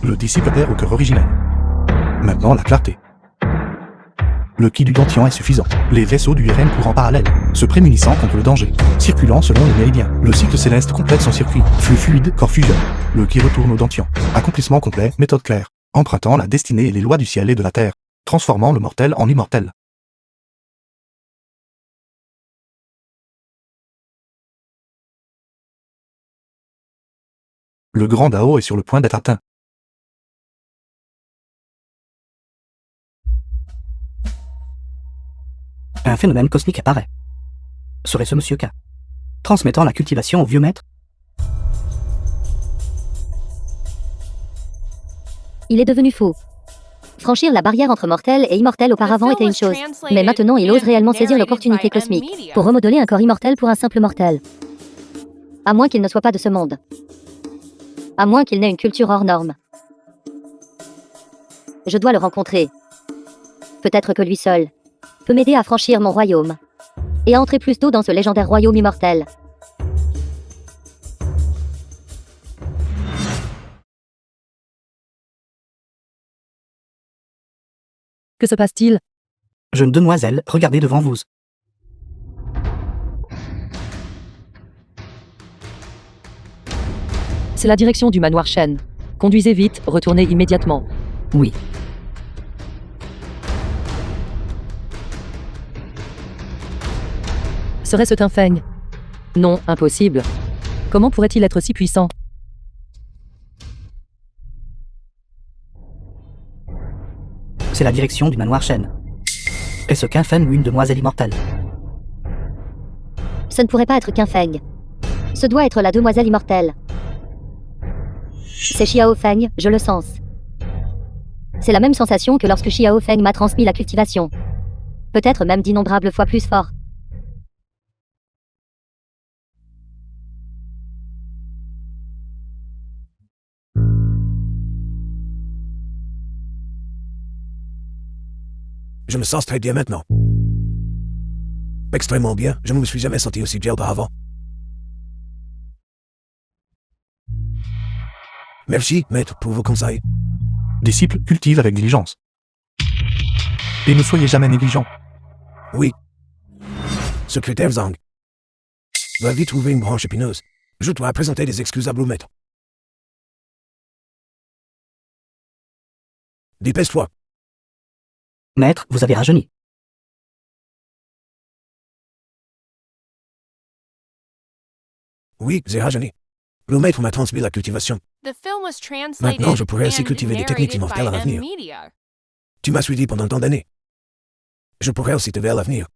Le disciple perd au cœur originel. Maintenant, la clarté. Le ki du Dantian est suffisant. Les vaisseaux du RM courent en parallèle, se prémunissant contre le danger, circulant selon les méridiens. Le cycle céleste complète son circuit. Flux fluide, corps fusion. Le ki retourne au Dantian. Accomplissement complet, méthode claire. Empruntant la destinée et les lois du ciel et de la terre. Transformant le mortel en immortel. Le grand Dao est sur le point d'être atteint. Un phénomène cosmique apparaît. Serait-ce Monsieur K, transmettant la cultivation au vieux maître? Il est devenu fou. Franchir la barrière entre mortel et immortel auparavant était une chose, mais maintenant il ose réellement saisir l'opportunité cosmique pour remodeler un corps immortel pour un simple mortel. À moins qu'il ne soit pas de ce monde. À moins qu'il n'ait une culture hors norme. Je dois le rencontrer. Peut-être que lui seul peut m'aider à franchir mon royaume et à entrer plus tôt dans ce légendaire royaume immortel. Que se passe-t-il? Jeune demoiselle, regardez devant vous. C'est la direction du manoir Shen. Conduisez vite, retournez immédiatement. Oui. Serait-ce un feigne? Non, impossible. Comment pourrait-il être si puissant? C'est la direction du manoir Shen. Est-ce qu'un Feng ou une demoiselle immortelle? Ce ne pourrait pas être qu'un Feng. Ce doit être la demoiselle immortelle. C'est Xiao Feng, je le sens. C'est la même sensation que lorsque Xiao Feng m'a transmis la cultivation. Peut-être même d'innombrables fois plus fort. Je me sens très bien maintenant. Extrêmement bien, je ne me suis jamais senti aussi bien auparavant. Merci, maître, pour vos conseils. Disciple, cultive avec diligence. Et ne soyez jamais négligent. Oui. Secrétaire Zhang. Va vite trouver une branche épineuse. Je dois présenter des excuses à maître. Dépêche-toi. Maître, vous avez rajeuni. Oui, j'ai rajeuni. Le maître m'a transmis la cultivation. The film was translated Maintenant, je pourrais aussi and cultiver des techniques narrated immortelles by à l'avenir. M-Media. Tu m'as suivi pendant tant d'années. Je pourrais aussi t'aider à l'avenir.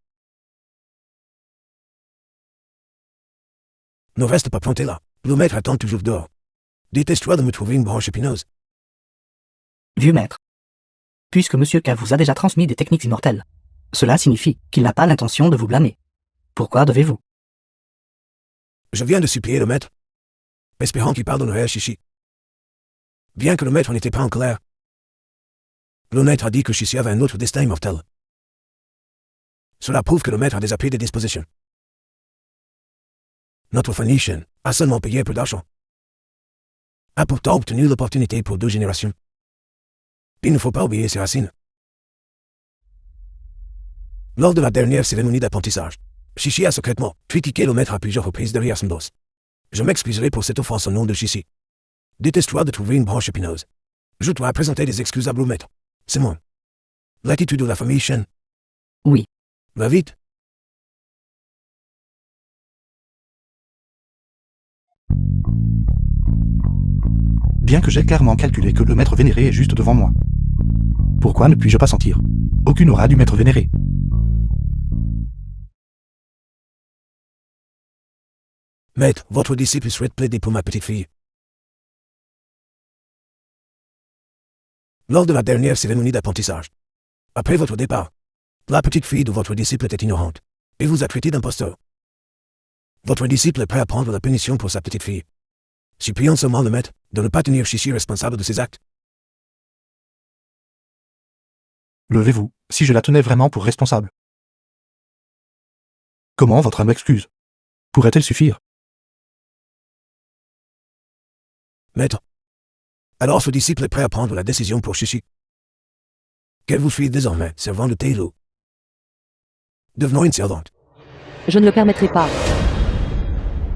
Ne reste pas planté là. Le maître attend toujours dehors. Dépêche-toi de me trouver une branche épineuse. Vieux maître. Puisque Monsieur K vous a déjà transmis des techniques immortelles, cela signifie qu'il n'a pas l'intention de vous blâmer. Pourquoi devez-vous? Je viens de supplier le maître, espérant qu'il pardonnerait à Shishi. Bien que le maître n'était pas en colère, le maître a dit que Shishi avait un autre destin immortel. Cela prouve que le maître a déjà pris des dispositions. Notre famille Shen a seulement payé peu d'argent, a pourtant obtenu l'opportunité pour 2 générations. Il ne faut pas oublier ses racines. Lors de la dernière cérémonie d'apprentissage, Shishi a secrètement critiqué le maître à plusieurs reprises derrière son dos. Je m'excuserai pour cette offense au nom de Shishi. Déteste-toi de trouver une branche épineuse. Je dois présenter des excuses à le maître. C'est moi. L'attitude de la famille Shen. Oui. Va vite. Bien que j'ai clairement calculé que le maître vénéré est juste devant moi. Pourquoi ne puis-je pas sentir aucune aura du maître vénéré? Maître, votre disciple souhaite plaider pour ma petite fille. Lors de la dernière cérémonie d'apprentissage, après votre départ, la petite fille de votre disciple était ignorante et vous a traité d'imposteur. Votre disciple est prêt à prendre la punition pour sa petite fille. Supplions seulement le maître de ne pas tenir Shishi responsable de ses actes. Levez-vous, si je la tenais vraiment pour responsable. Comment votre humble excuse pourrait-elle suffire? Maître, alors ce disciple est prêt à prendre la décision pour Shishi. Qu'elle vous suive désormais, servant de Tailo. Devenons une servante. Je ne le permettrai pas.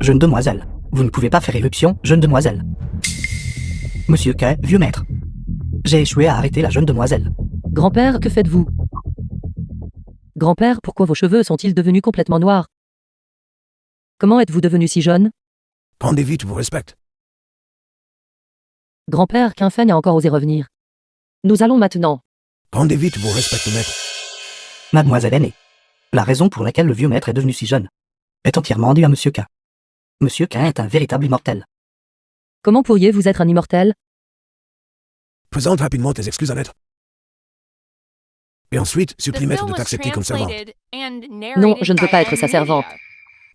Jeune demoiselle, vous ne pouvez pas faire éruption, jeune demoiselle. Monsieur K, vieux maître. J'ai échoué à arrêter la jeune demoiselle. Grand-père, que faites-vous? Grand-père, pourquoi vos cheveux sont-ils devenus complètement noirs? Comment êtes-vous devenu si jeune? Rendez vite, je vous respecte. Grand-père, qu'un Feng a encore osé revenir. Nous allons maintenant. Rendez vite, je vous respecte, maître. Mademoiselle aînée. La raison pour laquelle le vieux maître est devenu si jeune est entièrement due à Monsieur K. Monsieur K est un véritable immortel. Comment pourriez-vous être un immortel? Présente rapidement tes excuses à maître. Et ensuite, The supplie maître film de was t'accepter comme servante. translated and Non, je ne veux narrated pas by être sa M-Media. servante.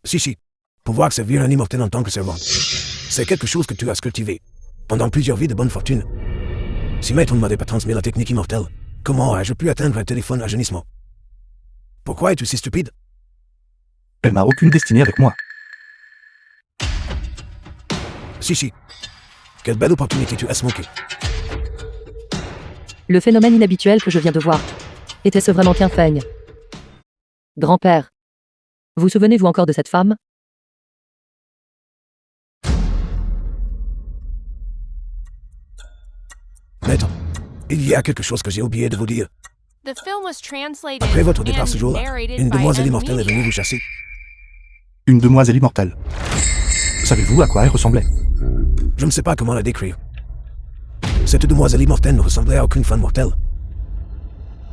Si, pouvoir servir un immortel en tant que servante. C'est quelque chose que tu as cultivé pendant plusieurs vies de bonne fortune. Si maître ne m'avait pas transmis la technique immortelle, comment ai-je pu atteindre un téléphone à jaunissement? Pourquoi es-tu si stupide? Elle n'a aucune destinée avec moi. Si. Quelle belle opportunité tu as manqué. Le phénomène inhabituel que je viens de voir. Était-ce vraiment qu'un Feng? Grand-père. Vous souvenez-vous encore de cette femme? Maître, il y a quelque chose que j'ai oublié de vous dire. The film was translated Après votre départ and ce jour-là, narrated une by demoiselle immortelle est M-Media. venue vous chasser. Une demoiselle immortelle. Savez-vous à quoi elle ressemblait? Je ne sais pas comment la décrire. Cette demoiselle immortelle ne ressemblait à aucune femme mortelle.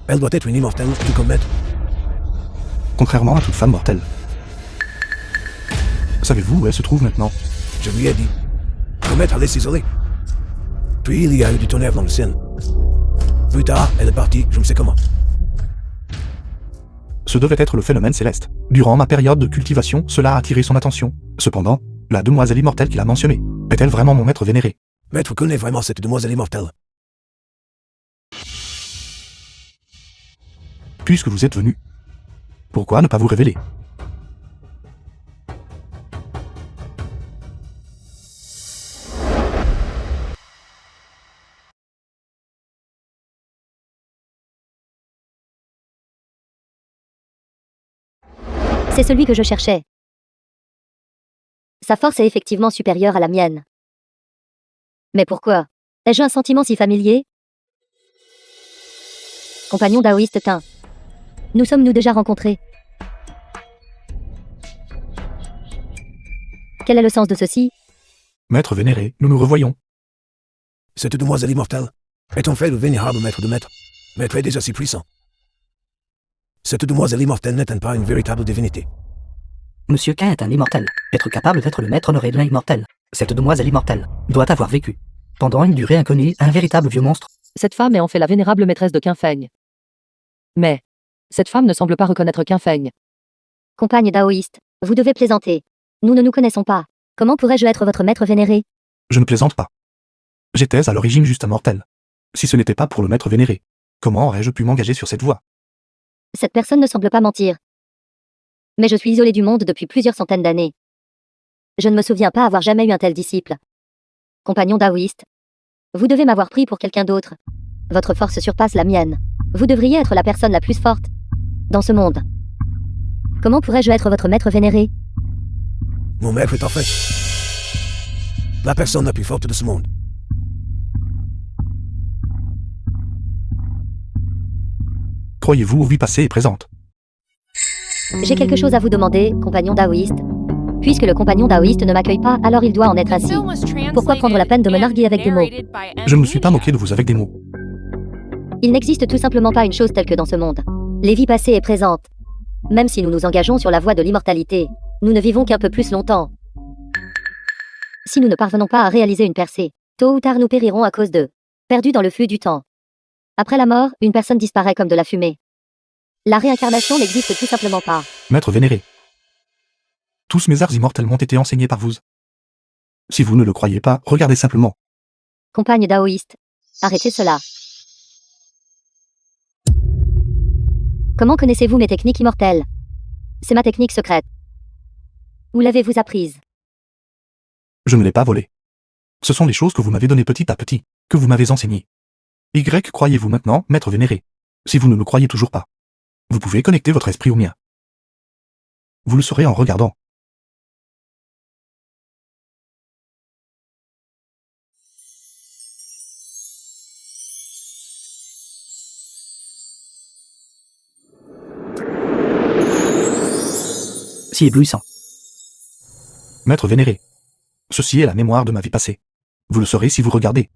Elle doit être une immortelle, tout comme Maître. Contrairement à toute femme mortelle. Savez-vous où elle se trouve maintenant? Je lui ai dit. Que Maître allait s'isoler. Puis il y a eu du tonnerre dans le ciel. Plus tard, elle est partie, je ne sais comment. Ce devait être le phénomène céleste. Durant ma période de cultivation, cela a attiré son attention. Cependant, la demoiselle immortelle qu'il a mentionnée, est-elle vraiment mon maître vénéré? Maître connaît vraiment cette demoiselle immortelle. Puisque vous êtes venu, pourquoi ne pas vous révéler? C'est celui que je cherchais. Sa force est effectivement supérieure à la mienne. Mais pourquoi? Ai-je un sentiment si familier? Compagnon taoïste Tin. Nous sommes-nous déjà rencontrés? Quel est le sens de ceci? Maître vénéré, nous nous revoyons. Cette demoiselle immortelle est en fait le vénérable maître de maître. Maître est déjà si puissant. Cette demoiselle immortelle n'est-elle pas une véritable divinité? Monsieur K est un immortel. Être capable d'être le maître honoré de l'immortel. Cette demoiselle immortelle doit avoir vécu, pendant une durée inconnue, un véritable vieux monstre. Cette femme est en fait la vénérable maîtresse de Qinfeng. Mais, cette femme ne semble pas reconnaître Qinfeng. Compagne taoïste, vous devez plaisanter. Nous ne nous connaissons pas. Comment pourrais-je être votre maître vénéré? Je ne plaisante pas. J'étais à l'origine juste un mortel. Si ce n'était pas pour le maître vénéré, comment aurais-je pu m'engager sur cette voie? Cette personne ne semble pas mentir. Mais je suis isolé du monde depuis plusieurs centaines d'années. Je ne me souviens pas avoir jamais eu un tel disciple. Compagnon taoïste, vous devez m'avoir pris pour quelqu'un d'autre. Votre force surpasse la mienne. Vous devriez être la personne la plus forte dans ce monde. Comment pourrais-je être votre maître vénéré? Mon maître est en fait la personne la plus forte de ce monde. Croyez-vous aux vies passées et présentes? J'ai quelque chose à vous demander, compagnon taoïste. Puisque le compagnon taoïste ne m'accueille pas, alors il doit en être ainsi. Pourquoi prendre la peine de me narguer avec des mots? Je ne me suis pas moqué de vous avec des mots. Il n'existe tout simplement pas une chose telle que dans ce monde. Les vies passées et présentes. Même si nous nous engageons sur la voie de l'immortalité, nous ne vivons qu'un peu plus longtemps. Si nous ne parvenons pas à réaliser une percée, tôt ou tard nous périrons à cause d'eux. Perdus dans le flux du temps. Après la mort, une personne disparaît comme de la fumée. La réincarnation n'existe tout simplement pas. Maître vénéré. Tous mes arts immortels m'ont été enseignés par vous. Si vous ne le croyez pas, regardez simplement. Compagne taoïste, arrêtez cela. Comment connaissez-vous mes techniques immortelles? C'est ma technique secrète. Où l'avez-vous apprise? Je ne l'ai pas volé. Ce sont les choses que vous m'avez données petit à petit, que vous m'avez enseignées. Y croyez-vous maintenant, maître vénéré? Si vous ne le croyez toujours pas, vous pouvez connecter votre esprit au mien. Vous le saurez en regardant. Si éblouissant. Maître vénéré. Ceci est la mémoire de ma vie passée. Vous le saurez si vous regardez.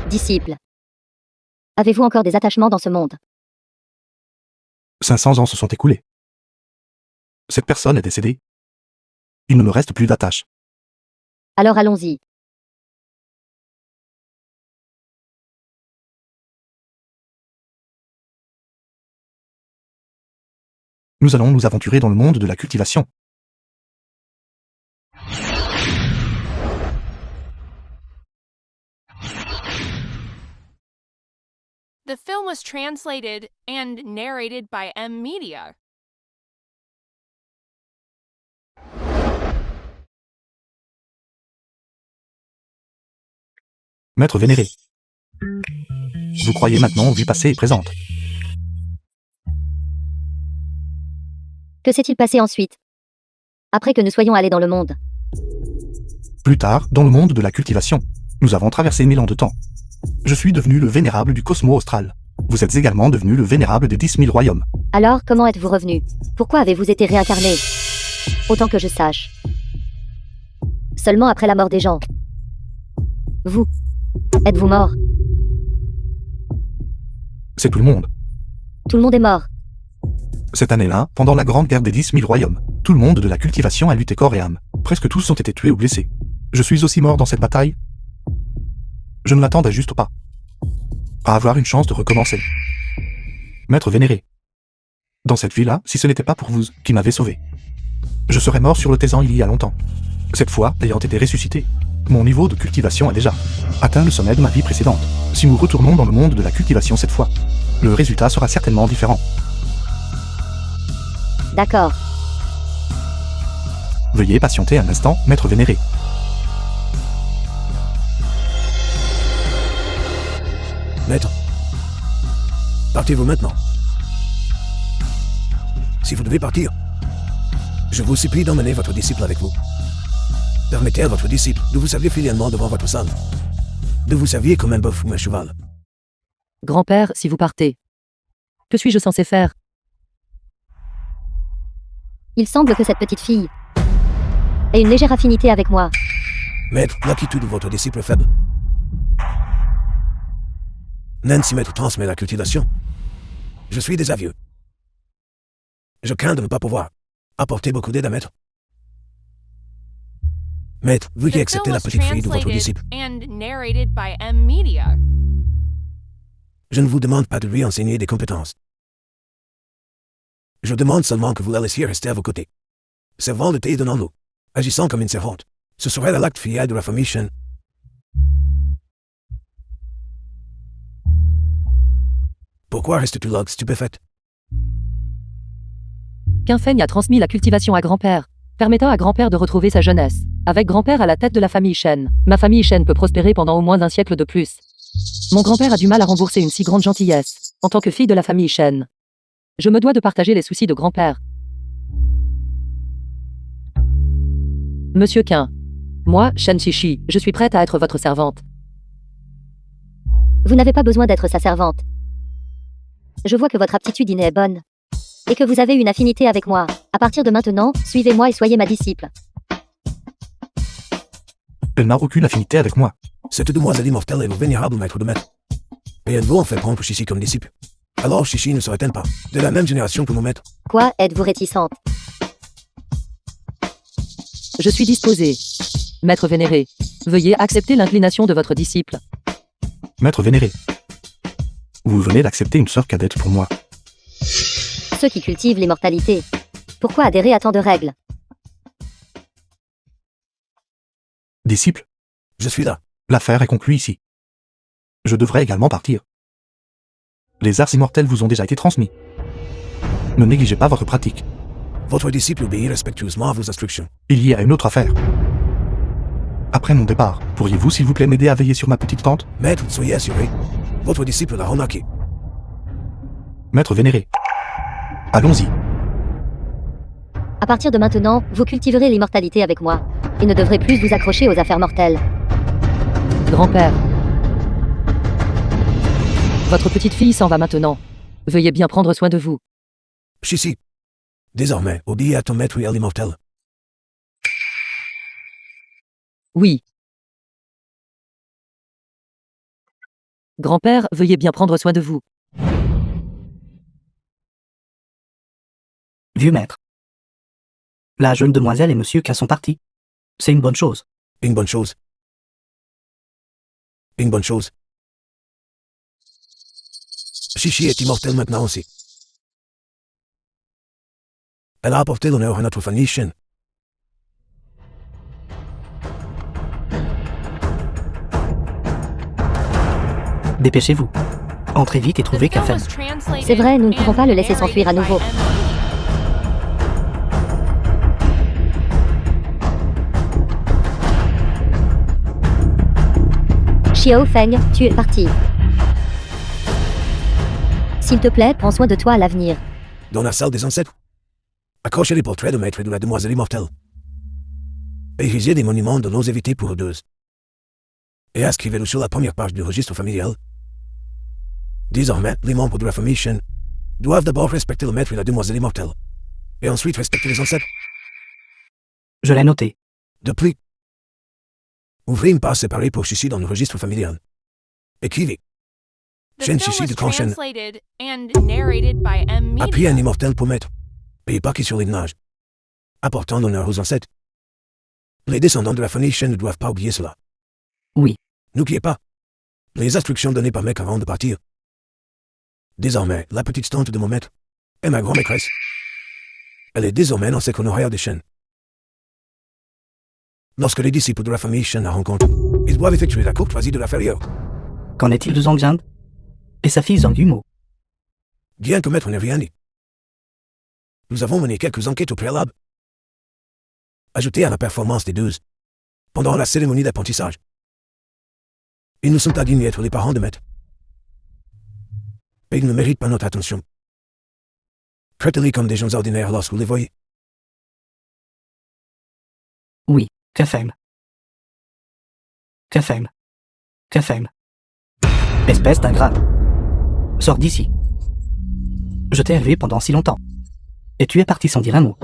Disciple. Avez-vous encore des attachements dans ce monde? 500 ans se sont écoulés. Cette personne est décédée. Il ne me reste plus d'attache. Alors allons-y. Nous allons nous aventurer dans le monde de la cultivation. The film was translated and narrated by M Media. Maître vénéré. Vous croyez maintenant aux vies passées et présentes. Que s'est-il passé ensuite? Après que nous soyons allés dans le monde. Plus tard, dans le monde de la cultivation, Nous avons traversé 1000 ans de temps. Je suis devenu le vénérable du Cosmo austral. Vous êtes également devenu le vénérable des 10 000 royaumes. Alors, comment êtes-vous revenu? Pourquoi avez-vous été réincarné? Autant que je sache. Seulement après la mort des gens. Vous. Êtes-vous mort? C'est tout le monde. Tout le monde est mort. Cette année-là, pendant la grande guerre des 10 000 royaumes, tout le monde de la cultivation a lutté corps et âme. Presque tous ont été tués ou blessés. Je suis aussi mort dans cette bataille. Je ne m'attendais juste pas à avoir une chance de recommencer. Maître vénéré. Dans cette vie-là, si ce n'était pas pour vous qui m'avez sauvé, je serais mort sur le Tézan il y a longtemps. Cette fois, ayant été ressuscité, mon niveau de cultivation a déjà atteint le sommet de ma vie précédente. Si nous retournons dans le monde de la cultivation cette fois, le résultat sera certainement différent. D'accord. Veuillez patienter un instant, maître vénéré. Maître, partez-vous maintenant. Si vous devez partir, je vous supplie d'emmener votre disciple avec vous. Permettez à votre disciple de vous servir filialement devant votre salle, de vous servir comme un bœuf ou un cheval. Grand-père, si vous partez. Que suis-je censé faire? Il semble que cette petite fille ait une légère affinité avec moi. Maître, l'attitude de votre disciple est faible. Nancy Maître transmet la cultivation. Je suis désaveux. Je crains de ne pas pouvoir apporter beaucoup d'aide à Maître. Maître, veuillez The accepter film la was petite fille de votre translated disciple. and narrated by M Media. Je ne vous demande pas de lui enseigner des compétences. Je demande seulement que vous la laissiez rester à vos côtés. Servant le thé et donnant l'eau. Agissant comme une servante. Ce serait l'acte filial de la famille Shen. Pourquoi restes-tu là, stupéfaite? Qu'Infeigne a transmis la cultivation à grand-père, permettant à grand-père de retrouver sa jeunesse. Avec grand-père à la tête de la famille Shen, ma famille Shen peut prospérer pendant au moins un siècle de plus. Mon grand-père a du mal à rembourser une si grande gentillesse, en tant que fille de la famille Shen. Je me dois de partager les soucis de grand-père. Monsieur Qin. Moi, Shen Shishi, je suis prête à être votre servante. Vous n'avez pas besoin d'être sa servante. Je vois que votre aptitude innée est bonne. Et que vous avez une affinité avec moi. À partir de maintenant, suivez-moi et soyez ma disciple. Elle n'a aucune affinité avec moi. Cette demoiselle immortelle est le vénérable maître de maître. Et elle veut en faire prendre Chichi comme disciple. Alors Chichi ne serait-elle pas de la même génération que mon maître? Quoi, êtes-vous réticente? Je suis disposée. Maître vénéré, veuillez accepter l'inclination de votre disciple. Maître vénéré. Vous venez d'accepter une sœur cadette pour moi. Ceux qui cultivent l'immortalité. Pourquoi adhérer à tant de règles? Disciple, Je suis là. l'affaire est conclue ici. Je devrais également partir. Les arts immortels vous ont déjà été transmis. Ne négligez pas votre pratique. Votre disciple obéit respectueusement à vos instructions. Il y a une autre affaire. Après mon départ, pourriez-vous s'il vous plaît m'aider à veiller sur ma petite tante? Maître, soyez assuré. Votre disciple l'a remarqué. Maître vénéré. Allons-y. À partir de maintenant, vous cultiverez l'immortalité avec moi. Et ne devrez plus vous accrocher aux affaires mortelles. Grand-père. Votre petite fille s'en va maintenant. Veuillez bien prendre soin de vous. Chichi. Désormais, obéis à ton maître et à l'immortel. Oui. Grand-père, veuillez bien prendre soin de vous. Vieux maître. La jeune demoiselle et monsieur K sont partis. C'est une bonne chose. Une bonne chose. Une bonne chose. Chichi est immortelle maintenant aussi. Elle a apporté l'honneur à notre famille Shen. Dépêchez-vous. Entrez vite et trouvez The film Kafen. was translated C'est vrai, nous ne pouvons and pas le laisser narrated s'enfuir à by nouveau. M. Xiao Feng, tu es parti. S'il te plaît, prends soin de toi à l'avenir. Dans la salle des ancêtres. Accrochez les portraits de maître et de la demoiselle immortelle. Érigez des monuments de longévité pour eux deux. et inscrivez-le sur la première page du registre familial. Désormais, les membres de la famille Shen doivent d'abord respecter le maître et la demoiselle immortelle, et ensuite respecter les ancêtres. Je l'ai noté. De plus, ouvrez une page séparée pour Shishi dans le registre familial. Écrivez. The Shen film Shishi was de clan Shen translated and narrated by M. a pris un Media. immortel pour maître, et parqué sur les nages, apportant l'honneur aux ancêtres. Les descendants de la famille Shen ne doivent pas oublier cela. Oui. N'oubliez pas les instructions données par Mec avant de partir. Désormais, la petite tante de mon maître est ma grand-maîtresse. Elle est désormais dans l'ancêtre honoraire des Shen. Lorsque les disciples de la famille Shen la rencontrent, ils doivent effectuer la courtoisie de l'inférieur. Qu'en est-il de Zhang Jian et sa fille Zhang Yumo? Bien que maître n'ait rien dit, nous avons mené quelques enquêtes au préalable, ajoutées à la performance des deux, pendant la cérémonie d'apprentissage. Ils ne sont pas dignes d'être les parents de maître. Et ils ne méritent pas notre attention. Traitez-les comme des gens ordinaires lorsque vous les voyez. Oui, Kafem. Kafem. Kafem. Espèce d'ingrat. Sors d'ici. Je t'ai élevé pendant si longtemps. Et tu es parti sans dire un mot.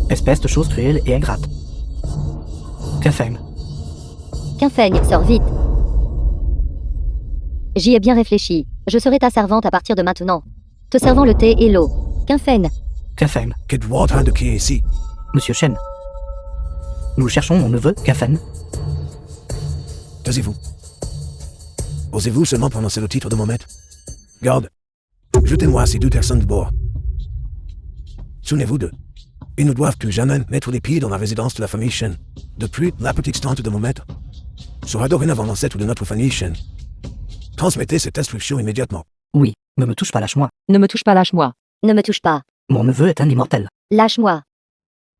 Espèce de chose cruelle et ingrate. Kafem. Qu'un sors vite. J'y ai bien réfléchi. Je serai ta servante à partir de maintenant. Te servant le thé et l'eau. Qu'un Kafem. Qu'êtes-vous en train de crier ici? Monsieur Shen. Nous cherchons mon neveu, Kafem. Taisez-vous. Osez-vous seulement prononcer le titre de mon maître? Garde, jetez-moi ces deux personnes de bord. Souvenez-vous d'eux. Ils ne doivent plus jamais mettre les pieds dans la résidence de la famille Shen. De plus, la petite tante de mon maître sera dorénavant l'ancêtre de notre famille Shen. Transmettez cette instruction immédiatement. Oui, ne me touche pas, lâche-moi. Ne me touche pas, lâche-moi. Ne me touche pas. Mon neveu est un immortel. Lâche-moi.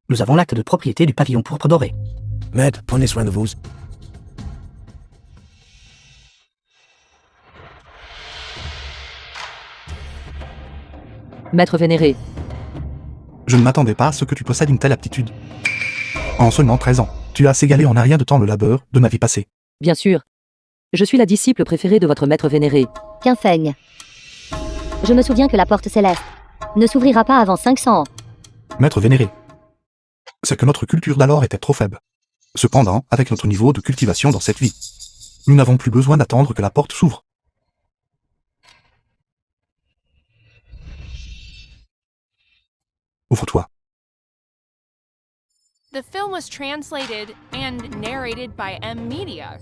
Nous avons l'acte de propriété du pavillon pourpre doré. Maître, prenez soin de vous. Maître vénéré. Je ne m'attendais pas à ce que tu possèdes une telle aptitude. En seulement 13 ans, tu as s'égalé en un rien de temps le labeur de ma vie passée. Bien sûr. Je suis la disciple préférée de votre maître vénéré. Qu'un Je me souviens que la porte céleste ne s'ouvrira pas avant 500 ans. Maître vénéré. C'est que notre culture d'alors était trop faible. Cependant, avec notre niveau de cultivation dans cette vie, nous n'avons plus besoin d'attendre que la porte s'ouvre. Ouvre-toi. The film was translated and narrated by M. Media.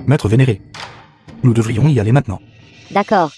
Maître vénéré. Nous devrions y aller maintenant. D'accord.